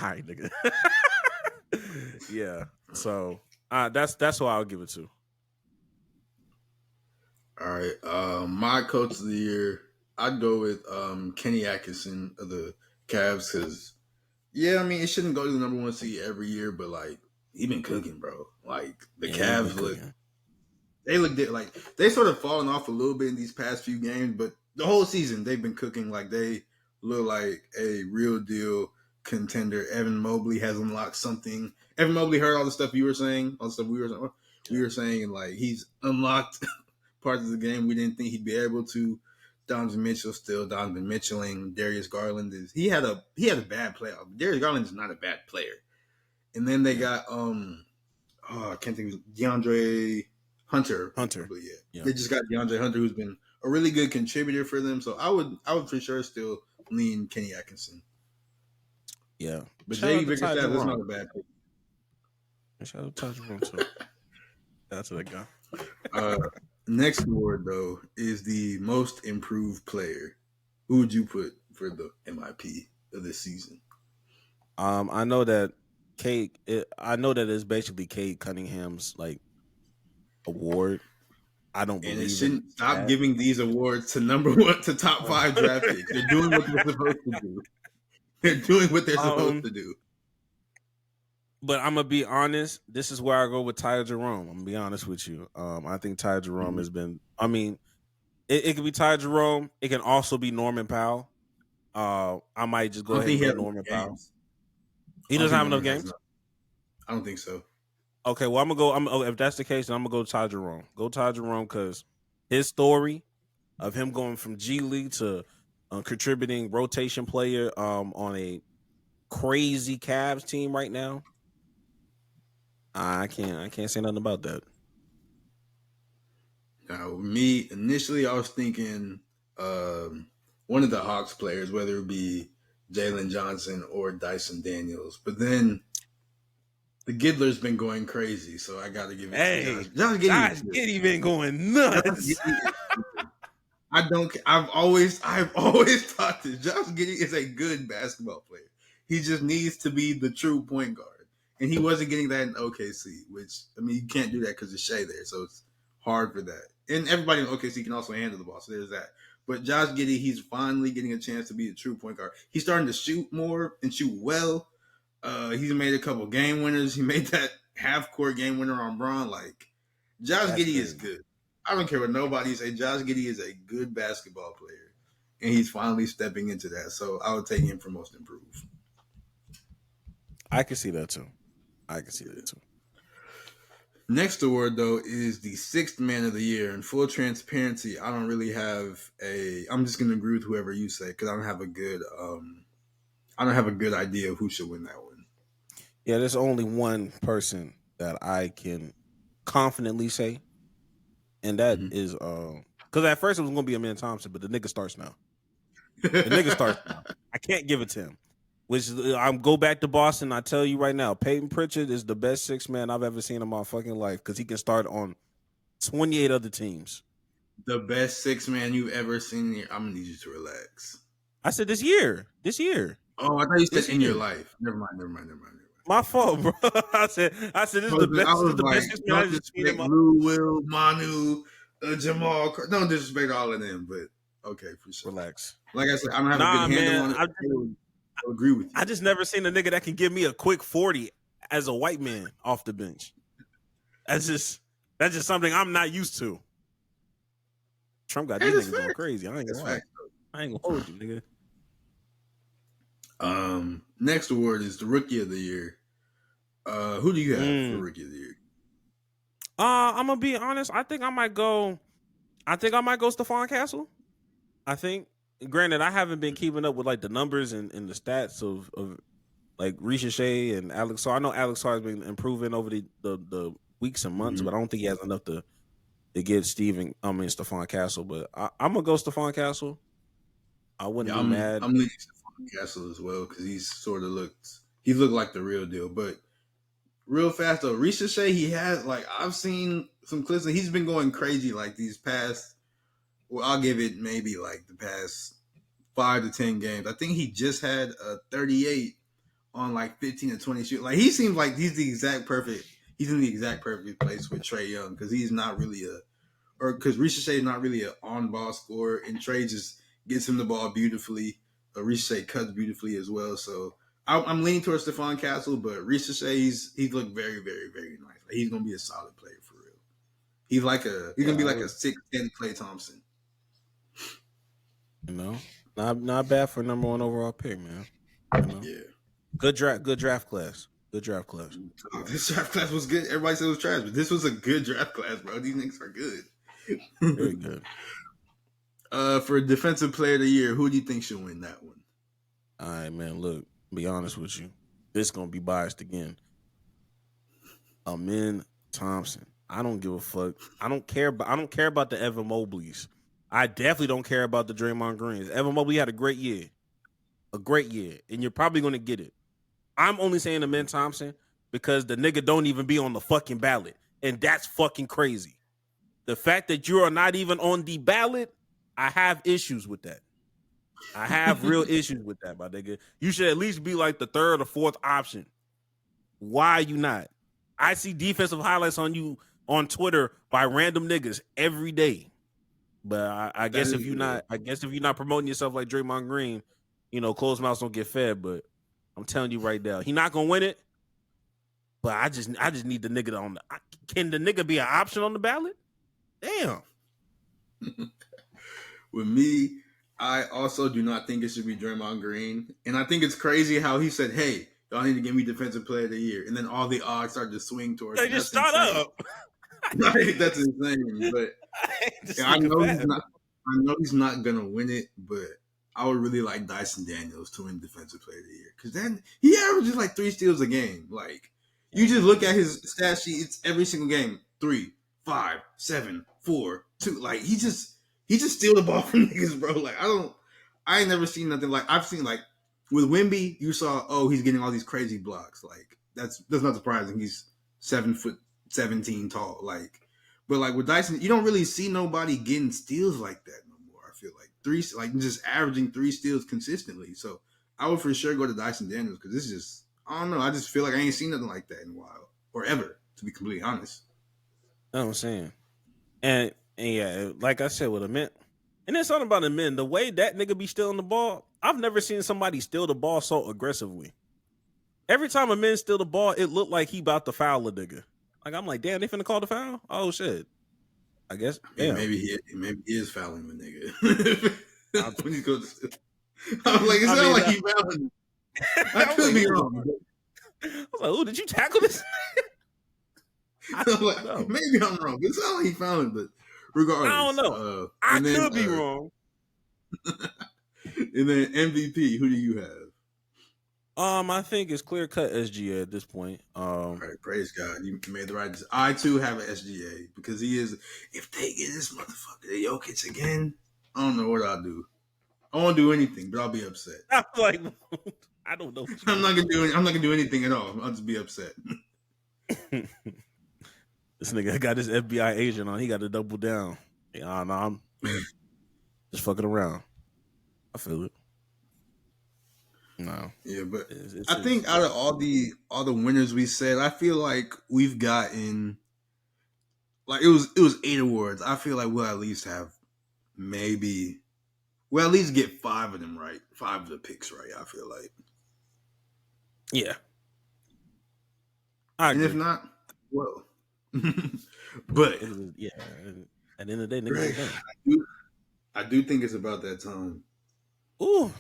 All right, nigga. Yeah. So that's who I'll give it to. All right. My coach of the year, I'd go with Kenny Atkinson of the Cavs because, yeah, I mean, it shouldn't go to the number one seed every year, but, like, he been cooking, bro. Like, the Cavs look like they sort of fallen off a little bit in these past few games, but the whole season they've been cooking. Like, they look like a real deal contender. Evan Mobley has unlocked something. Evan Mobley heard all the stuff you were saying, all the stuff we were saying, and, like, he's unlocked parts of the game we didn't think he'd be able to. Donovan Mitchell still Donovan Mitchelling. Darius Garland he had a bad playoff. Darius Garland is not a bad player. And then they got I can't think of DeAndre Hunter. Yeah. They just got DeAndre Hunter, who's been a really good contributor for them. So I would for sure still lean Kenny Atkinson. Yeah, but JB Bickerstaff is not a bad pick. Shout out to Tyrone too. That's what I got. Next award though is the most improved player. Who would you put for the MIP of this season? I know that it's basically Cade Cunningham's like award. I don't And believe it shouldn't stop that. giving these awards to top 5 draft picks. They're doing what they're supposed to do. They're doing what they're supposed to do. But I'm gonna be honest. This is where I go with Ty Jerome. I'm gonna be honest with you. I think Ty Jerome has been. I mean, it could be Ty Jerome. It can also be Norman Powell. I might just go ahead and go Norman Powell. He doesn't have enough games. I don't think so. Okay, well, I'm gonna go. If that's the case, then I'm gonna go Ty Jerome. Go Ty Jerome because his story of him going from G League to contributing rotation player on a crazy Cavs team right now. I can't say nothing about that. Now, me initially, I was thinking one of the Hawks players, whether it be Jalen Johnson or Dyson Daniels, but then the Giddler's been going crazy, so I got to give it to Josh Josh Giddey been going nuts. I've always thought that Josh Giddey is a good basketball player. He just needs to be the true point guard. And he wasn't getting that in OKC, which, I mean, you can't do that because of Shea there. So it's hard for that. And everybody in OKC can also handle the ball. So there's that. But Josh Giddey, he's finally getting a chance to be a true point guard. He's starting to shoot more and shoot well. He's made a couple game winners. He made that half-court game winner on Braun. Like, Josh Giddey is good. I don't care what nobody say. Josh Giddey is a good basketball player. And he's finally stepping into that. So I would take him for most improved. I can see that too. Next award, though, is the 6th man of the year. In full transparency, I don't really have I'm just going to agree with whoever you say because I don't have a good idea of who should win that one. Yeah, there's only one person that I can confidently say, and that is because at first it was going to be Amen Thompson, but the nigga starts now. I can't give it to him. Which I'm go back to Boston. I tell you right now, Peyton Pritchard is the best 6th man I've ever seen in my fucking life because he can start on 28 other teams. The best 6th man you've ever seen here. I'm gonna need you to relax. I said this year. Oh, I thought you said in your life. Never mind. My fault, bro. I said this is the best. This is the best 6 man I've ever seen in my life. Lou, Will, Manu, Jamal. Don't disrespect all of them, but okay, for sure. Relax. Like I said, I don't have a good handle on it. I agree with you. I just never seen a nigga that can give me a quick 40 as a white man off the bench. That's just something I'm not used to. Trump got these niggas going crazy. I ain't gonna hold you, nigga. Next award is the Rookie of the Year. Who do you have for Rookie of the Year? I'm gonna be honest. I think I might go Stephon Castle. I think. Granted, I haven't been keeping up with like the numbers and the stats of like Risha Shea and Alex. So I know Alex has been improving over the weeks and months, but I don't think he has enough to get Stephon Castle. But I'm gonna go Stephon Castle. I wouldn't be mad. I'm leaning Stephon Castle as well because he looked like the real deal. But real fast though, Risha Shea, he has like I've seen some clips and he's been going crazy like these past. Well, I'll give it maybe like the past 5 to 10 games. I think he just had a 38 on like 15 to 20 shoot. Like he seems like he's in the exact perfect place with Trae Young because he's not really because Risha Shea is not really an on-ball scorer, and Trae just gets him the ball beautifully. Risha Shea cuts beautifully as well. So I'm leaning towards Stephon Castle, but Risha Shea, he's looked very, very, very nice. Like, he's gonna be a solid player for real. He's gonna be like a 6'10" Klay Thompson. You know, not bad for number 1 overall pick, man. You know? Yeah, good draft class. This draft class was good. Everybody said it was trash, but this was a good draft class, bro. These niggas are good. Very good. For Defensive Player of the Year, who do you think should win that one? All right, man. Look, be honest with you. This is gonna be biased again. Amen Thompson. I don't give a fuck. I don't care about the Evan Mobleys. I definitely don't care about the Draymond Greens. Evan Mobley had a great year, and you're probably going to get it. I'm only saying Amen Thompson because the nigga don't even be on the fucking ballot, and that's fucking crazy. The fact that you are not even on the ballot, I have issues with that. I have real issues with that, my nigga. You should at least be like the 3rd or 4th option. Why are you not? I see defensive highlights on you on Twitter by random niggas every day. But I guess if you're not promoting yourself like Draymond Green, closed mouths don't get fed. But I'm telling you right now, he not gonna win it. But I just need the nigga on the. Can the nigga be an option on the ballot? Damn. With me, I also do not think it should be Draymond Green, and I think it's crazy how he said, "Hey, y'all need to give me Defensive Player of the Year," and then all the odds started to swing towards. They just start up. That's insane. But I know he's not gonna win it, but I would really like Dyson Daniels to win Defensive Player of the Year because then he averages like 3 steals a game. Like you just look at his stat sheet; it's every single game 3, 5, 7, 4, 2. Like he just steal the ball from niggas, bro. Like I ain't never seen nothing like I've seen. Like with Wemby, you saw he's getting all these crazy blocks. Like that's not surprising. He's 7'17" tall. Like, but like with Dyson, you don't really see nobody getting steals like that no more. I feel like just averaging 3 steals consistently. So I would for sure go to Dyson Daniels because this is just I don't know. I just feel like I ain't seen nothing like that in a while or ever, to be completely honest. That's what I'm saying. And yeah, like I said, with a mint, and there's something about a mint. The way that nigga be stealing the ball, I've never seen somebody steal the ball so aggressively. Every time a man steal the ball, it looked like he about to foul a nigga. Like I'm like, damn, they finna call the foul? Oh shit. I guess. Yeah, maybe he is fouling the nigga. When he goes, I'm like, it's not like he fouling. I could be wrong. I was like, oh, did you tackle this? I'm like, maybe I'm wrong. It's not like he fouling, but regardless, I don't know. I could be wrong. And then MVP, who do you have? I think it's clear cut SGA at this point. All right, praise God, you made the right decision. I too have an SGA because he is. If they get this motherfucker Jokic again, I don't know what I'll do. I won't do anything, but I'll be upset. I'm like, I don't know. I'm not gonna do anything at all. I'll just be upset. This nigga got his FBI agent on. He got to double down. Yeah, no, I'm just fucking around. I feel it. No. Yeah, but I think out of all the winners we said, I feel like we've gotten like it was 8 awards. I feel like we'll at least have we'll at least get 5 of them right. 5 of the picks right, I feel like. Yeah. And if not, well. But yeah, at the end of the day, nigga, Greg, I do think it's about that time. Ooh.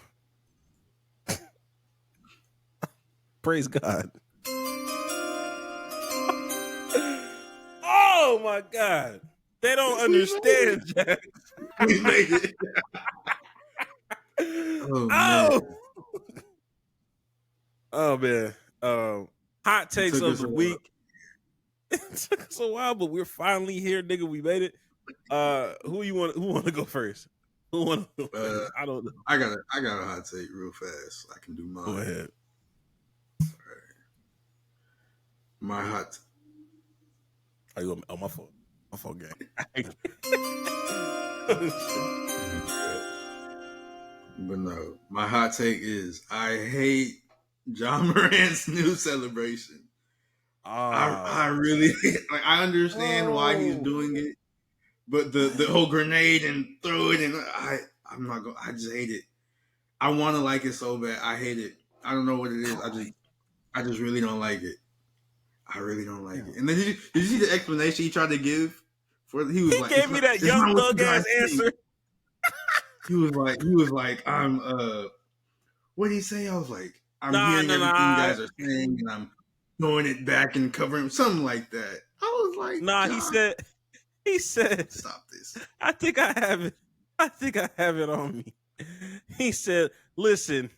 Praise God. Oh my God. They don't understand, Jack. We made it. Oh man. Hot takes of the week. It took us a while, but we're finally here, nigga. We made it. Who want to go first? Who want to go first? I don't know. I got a hot take real fast. I can do mine. Go ahead. All right. My hot. Are you on my phone? My phone game. But no, my hot take is I hate John Morant's new celebration. I really like. I understand why he's doing it, but the whole grenade and throw it and I'm not going. I just hate it. I want to like it so bad. I hate it. I don't know what it is. I just really don't like it. I really don't like it. And then did you see the explanation he tried to give? He gave me that young thug ass answer. He was like, I'm what did he say? I was like, I'm hearing everything you guys are saying, and I'm throwing it back and covering something like that. I was like, John, he said, stop this. I think I have it on me. He said, listen,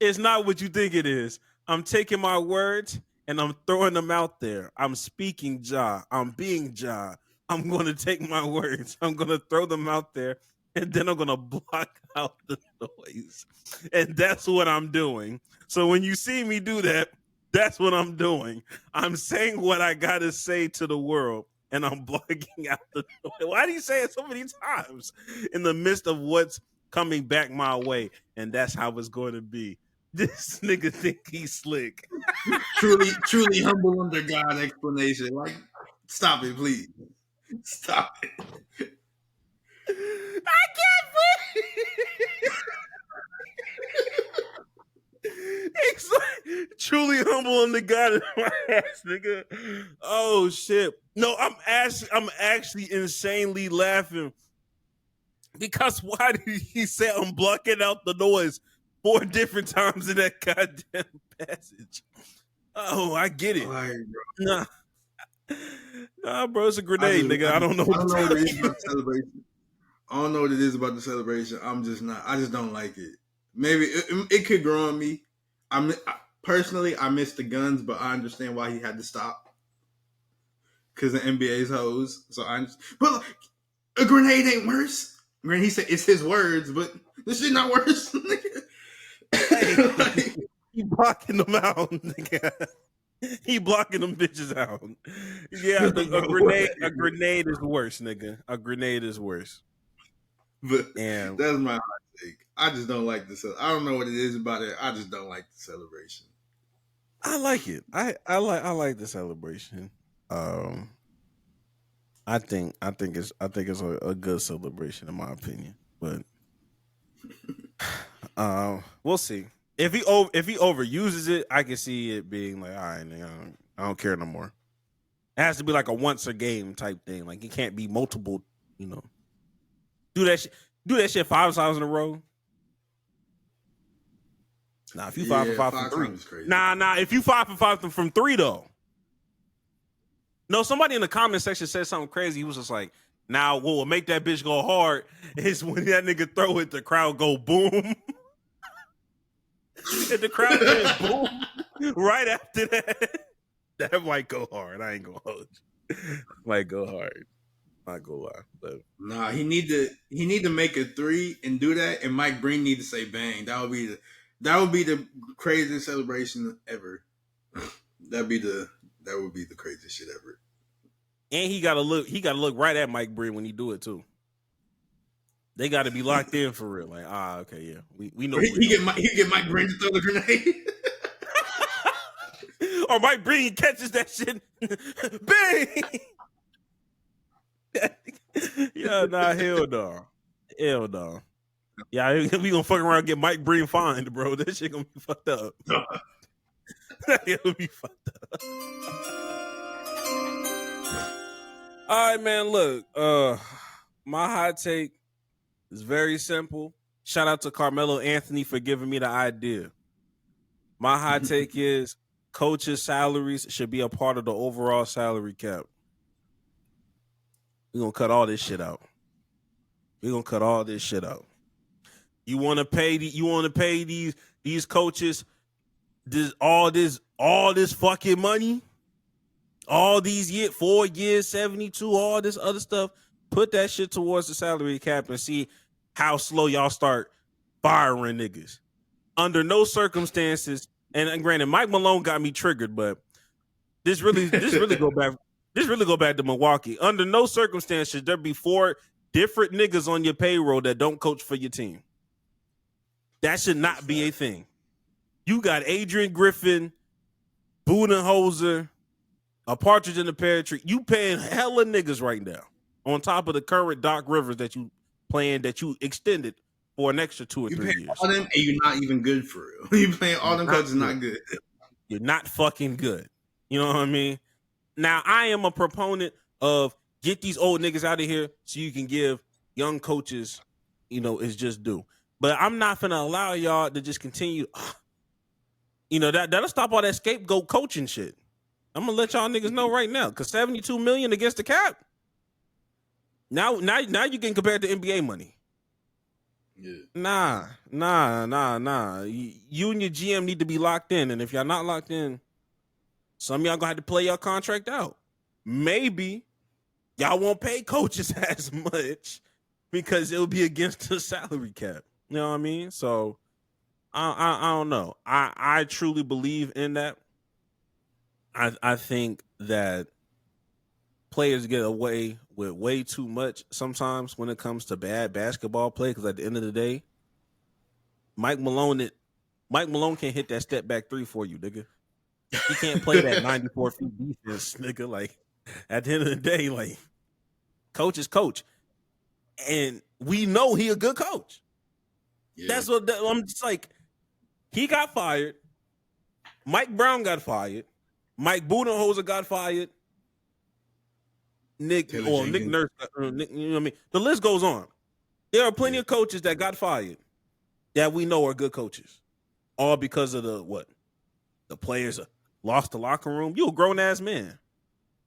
it's not what you think it is. I'm taking my words and I'm throwing them out there. I'm speaking Ja. I'm being Ja. I'm going to take my words. I'm going to throw them out there and then I'm going to block out the noise. And that's what I'm doing. So when you see me do that, that's what I'm doing. I'm saying what I got to say to the world, and I'm blocking out the noise. Why do you say it so many times in the midst of what's coming back my way? And that's how it's going to be. This nigga think he's slick. truly humble under God explanation. Like, Stop it, please. Stop it. I can't breathe. He's like, truly humble on the God in my ass, nigga. Oh shit. No, I'm actually insanely laughing. Because why did he say I'm blocking out the noise 4 different times in that goddamn passage? Oh, I get it. Like, Nah, bro, it's a grenade, nigga. I don't know what it is about the celebration. I don't know what it is about the celebration. I just don't like it. Maybe it could grow on me. Personally, I miss the guns, but I understand why he had to stop. Because the NBA's hoes. But a grenade ain't worse. He said it's his words, but this shit not worse. Hey, he blocking them out, nigga. He blocking them bitches out. Yeah, a grenade is worse, nigga. A grenade is worse. But that's my hot take. I just don't like the. I don't know what it is about it. I just don't like the celebration. I like it. I like the celebration. I think it's a good celebration in my opinion, but we'll see. If he overuses it, I can see it being like, all right, nigga, I don't care no more. It has to be like a once a game type thing. Like it can't be multiple. Do that shit 5 times in a row. Nah, if you 5 for 5 from 3, nah. If you 5 for 5 from 3 though. No, somebody in the comment section said something crazy. He was just like, now what will make that bitch go hard is when that nigga throw it, the crowd go boom. And the crowd went boom right after that. That might go hard. I ain't gonna hold you. Might go hard. Not gonna lie. But. Nah, he need to make a 3 and do that, and Mike Breen need to say bang. That would be the craziest celebration ever. That would be the craziest shit ever. And he gotta look right at Mike Breen when he do it too. They gotta be locked in for real. Like, okay, yeah. We know he get Mike Breen to throw the grenade. Or Mike Breen catches that shit. Bang! Yeah, nah, hell no. Hell no. Yeah, we gonna fuck around and get Mike Breen fined, bro. That shit gonna be fucked up. It'll be fucked up. All right, man. Look, my hot take is very simple. Shout out to Carmelo Anthony for giving me the idea. My hot take is coaches' salaries should be a part of the overall salary cap. We're gonna cut all this shit out. You want to pay these coaches all this fucking money? All these 4 years, 72, all this other stuff, put that shit towards the salary cap and see how slow y'all start firing niggas. Under no circumstances, and granted, Mike Malone got me triggered, but this really go back to Milwaukee. Under no circumstances should there be 4 different niggas on your payroll that don't coach for your team. That should not be a thing. You got Adrian Griffin, Budenholzer, a partridge in the pear tree. You paying hella niggas right now on top of the current Doc Rivers that you extended for an extra 2 or 3 years. All them, and you're not even good for real. You playing all them coaches not good. You're not fucking good. You know what I mean? Now, I am a proponent of get these old niggas out of here so you can give young coaches, is just due. But I'm not finna allow y'all to just continue. That'll stop all that scapegoat coaching shit. I'm gonna let y'all niggas know right now, because $72 million against the cap. Now you can compare it to NBA money. Yeah. Nah. You and your GM need to be locked in, and if y'all not locked in, some of y'all gonna have to play your contract out. Maybe y'all won't pay coaches as much because it'll be against the salary cap. You know what I mean? So I don't know. I truly believe in that. I think that players get away with way too much sometimes when it comes to bad basketball play, because at the end of the day, Mike Malone can't hit that step back 3 for you, nigga. He can't play that 94 feet defense, nigga. Like, At the end of the day, like, coach is coach. And we know he a good coach. Yeah. That's what I'm just like, he got fired. Mike Brown got fired. Mike Budenholzer got fired. Nick Nurse, you know what I mean? The list goes on. There are plenty of coaches that got fired that we know are good coaches. All because of the players lost the locker room. You a grown ass man.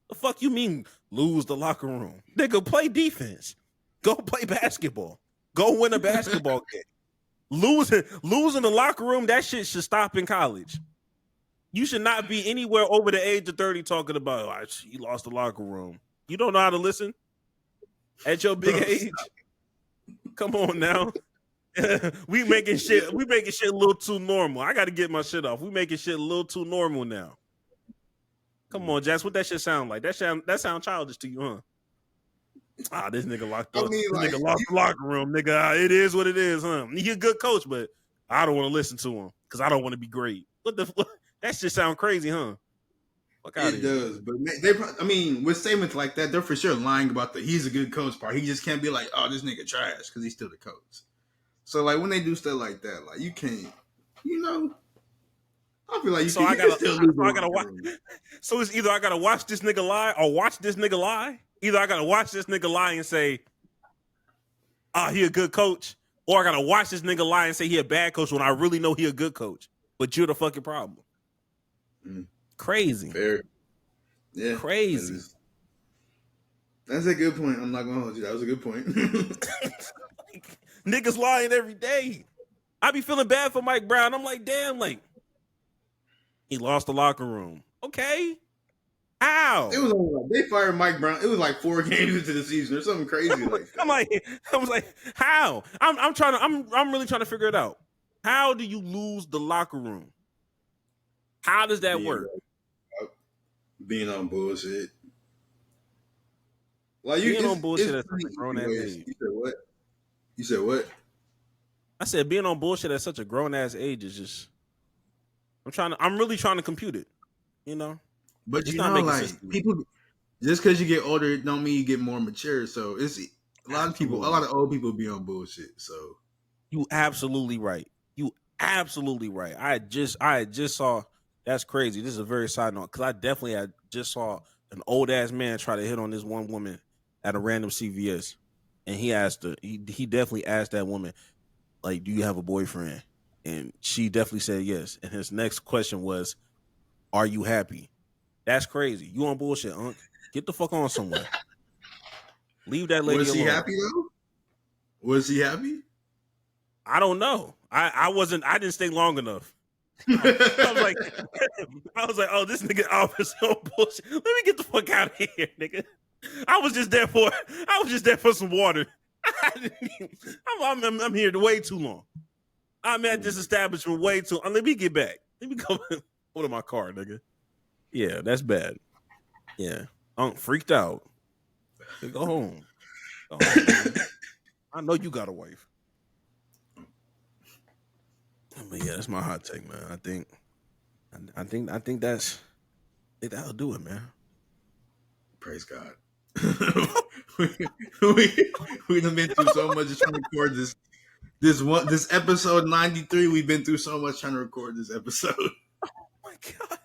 The fuck you mean lose the locker room? Nigga, play defense. Go play basketball. Go win a basketball game. Losing the locker room, that shit should stop in college. You should not be anywhere over the age of 30 talking about, he lost the locker room. You don't know how to listen at your big age? Come on now. we making shit a little too normal. I got to get my shit off. We making shit a little too normal now. Come on, Jess. What that shit sound like? That sound childish to you, huh? This nigga locked up. Nigga lost the locker room. Nigga, it is what it is, huh? He a good coach, but I don't want to listen to him because I don't want to be great. What the fuck? That shit sound crazy, huh? It does, but with statements like that, they're for sure lying about he's a good coach part. He just can't be like, oh, this nigga trash because he's still the coach. So like when they do stuff like that, like you can't, I feel like I gotta watch. So it's either I gotta watch this nigga lie or watch this nigga lie. Either I gotta watch this nigga lie and say, he a good coach, or I gotta watch this nigga lie and say he a bad coach when I really know he a good coach. But you're the fucking problem. Crazy. Fair. Yeah. Crazy. That's a good point. I'm not gonna hold you. That was a good point. Niggas lying every day. I be feeling bad for Mike Brown. I'm like, damn, like he lost the locker room. Okay. How? It was only they fired Mike Brown. It was like 4 games into the season or something crazy like that. I was like, how? I'm really trying to figure it out. How do you lose the locker room? How does that work? Being on bullshit. Like being on bullshit at such a grown ass age. You said what? You said what? I said being on bullshit at such a grown ass age is just. I'm really trying to compute it. But it's not like people. Just because you get older, it don't mean you get more mature. So it's a lot of old people be on bullshit. So you absolutely right. I just saw. That's crazy. This is a very side note because I just saw an old ass man try to hit on this one woman at a random CVS, and he asked her. He definitely asked that woman, like, "Do you have a boyfriend?" And she definitely said yes. And his next question was, "Are you happy?" That's crazy. You on bullshit, Unc. Get the fuck on somewhere. Leave that lady alone. Was he happy though? Was he happy? I don't know. I didn't stay long enough. I was like, oh, this nigga offers no bullshit. Let me get the fuck out of here, nigga. I was just there for some water. I'm here way too long. I'm at this establishment way too long. Let me get back. Let me go to my car, nigga. Yeah, that's bad. Yeah. I'm freaked out. Go home. I know you got a wife. But yeah, that's my hot take, man. I think that'll do it, man. Praise God. we done been through so much just trying to record this episode 93. We've been through so much trying to record this episode. Oh my God.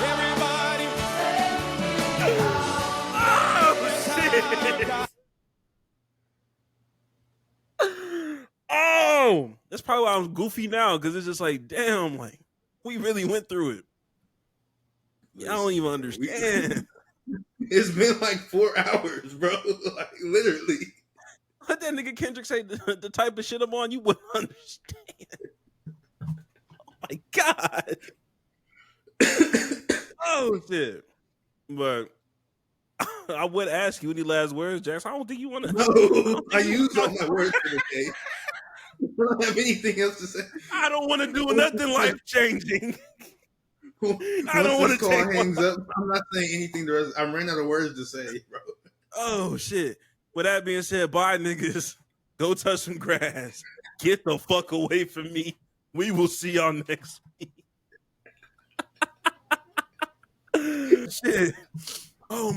Everybody. Oh shit. Oh, that's probably why I'm goofy now, because it's just like, damn, like we really went through it. I don't even understand. It's been like 4 hours, bro. Like literally. What that nigga Kendrick say? The type of shit I'm on, you wouldn't understand. Oh my God. Oh shit. But I would ask you any last words, Jackson. I don't think you want to. No, I used all my words for the day. I don't have anything else to say. I don't want to do nothing life changing. I don't want to take hangs up. I'm not saying anything. The rest. I'm running out of words to say, bro. Oh shit. With that being said, bye niggas. Go touch some grass. Get the fuck away from me. We will see y'all next week. shit. Oh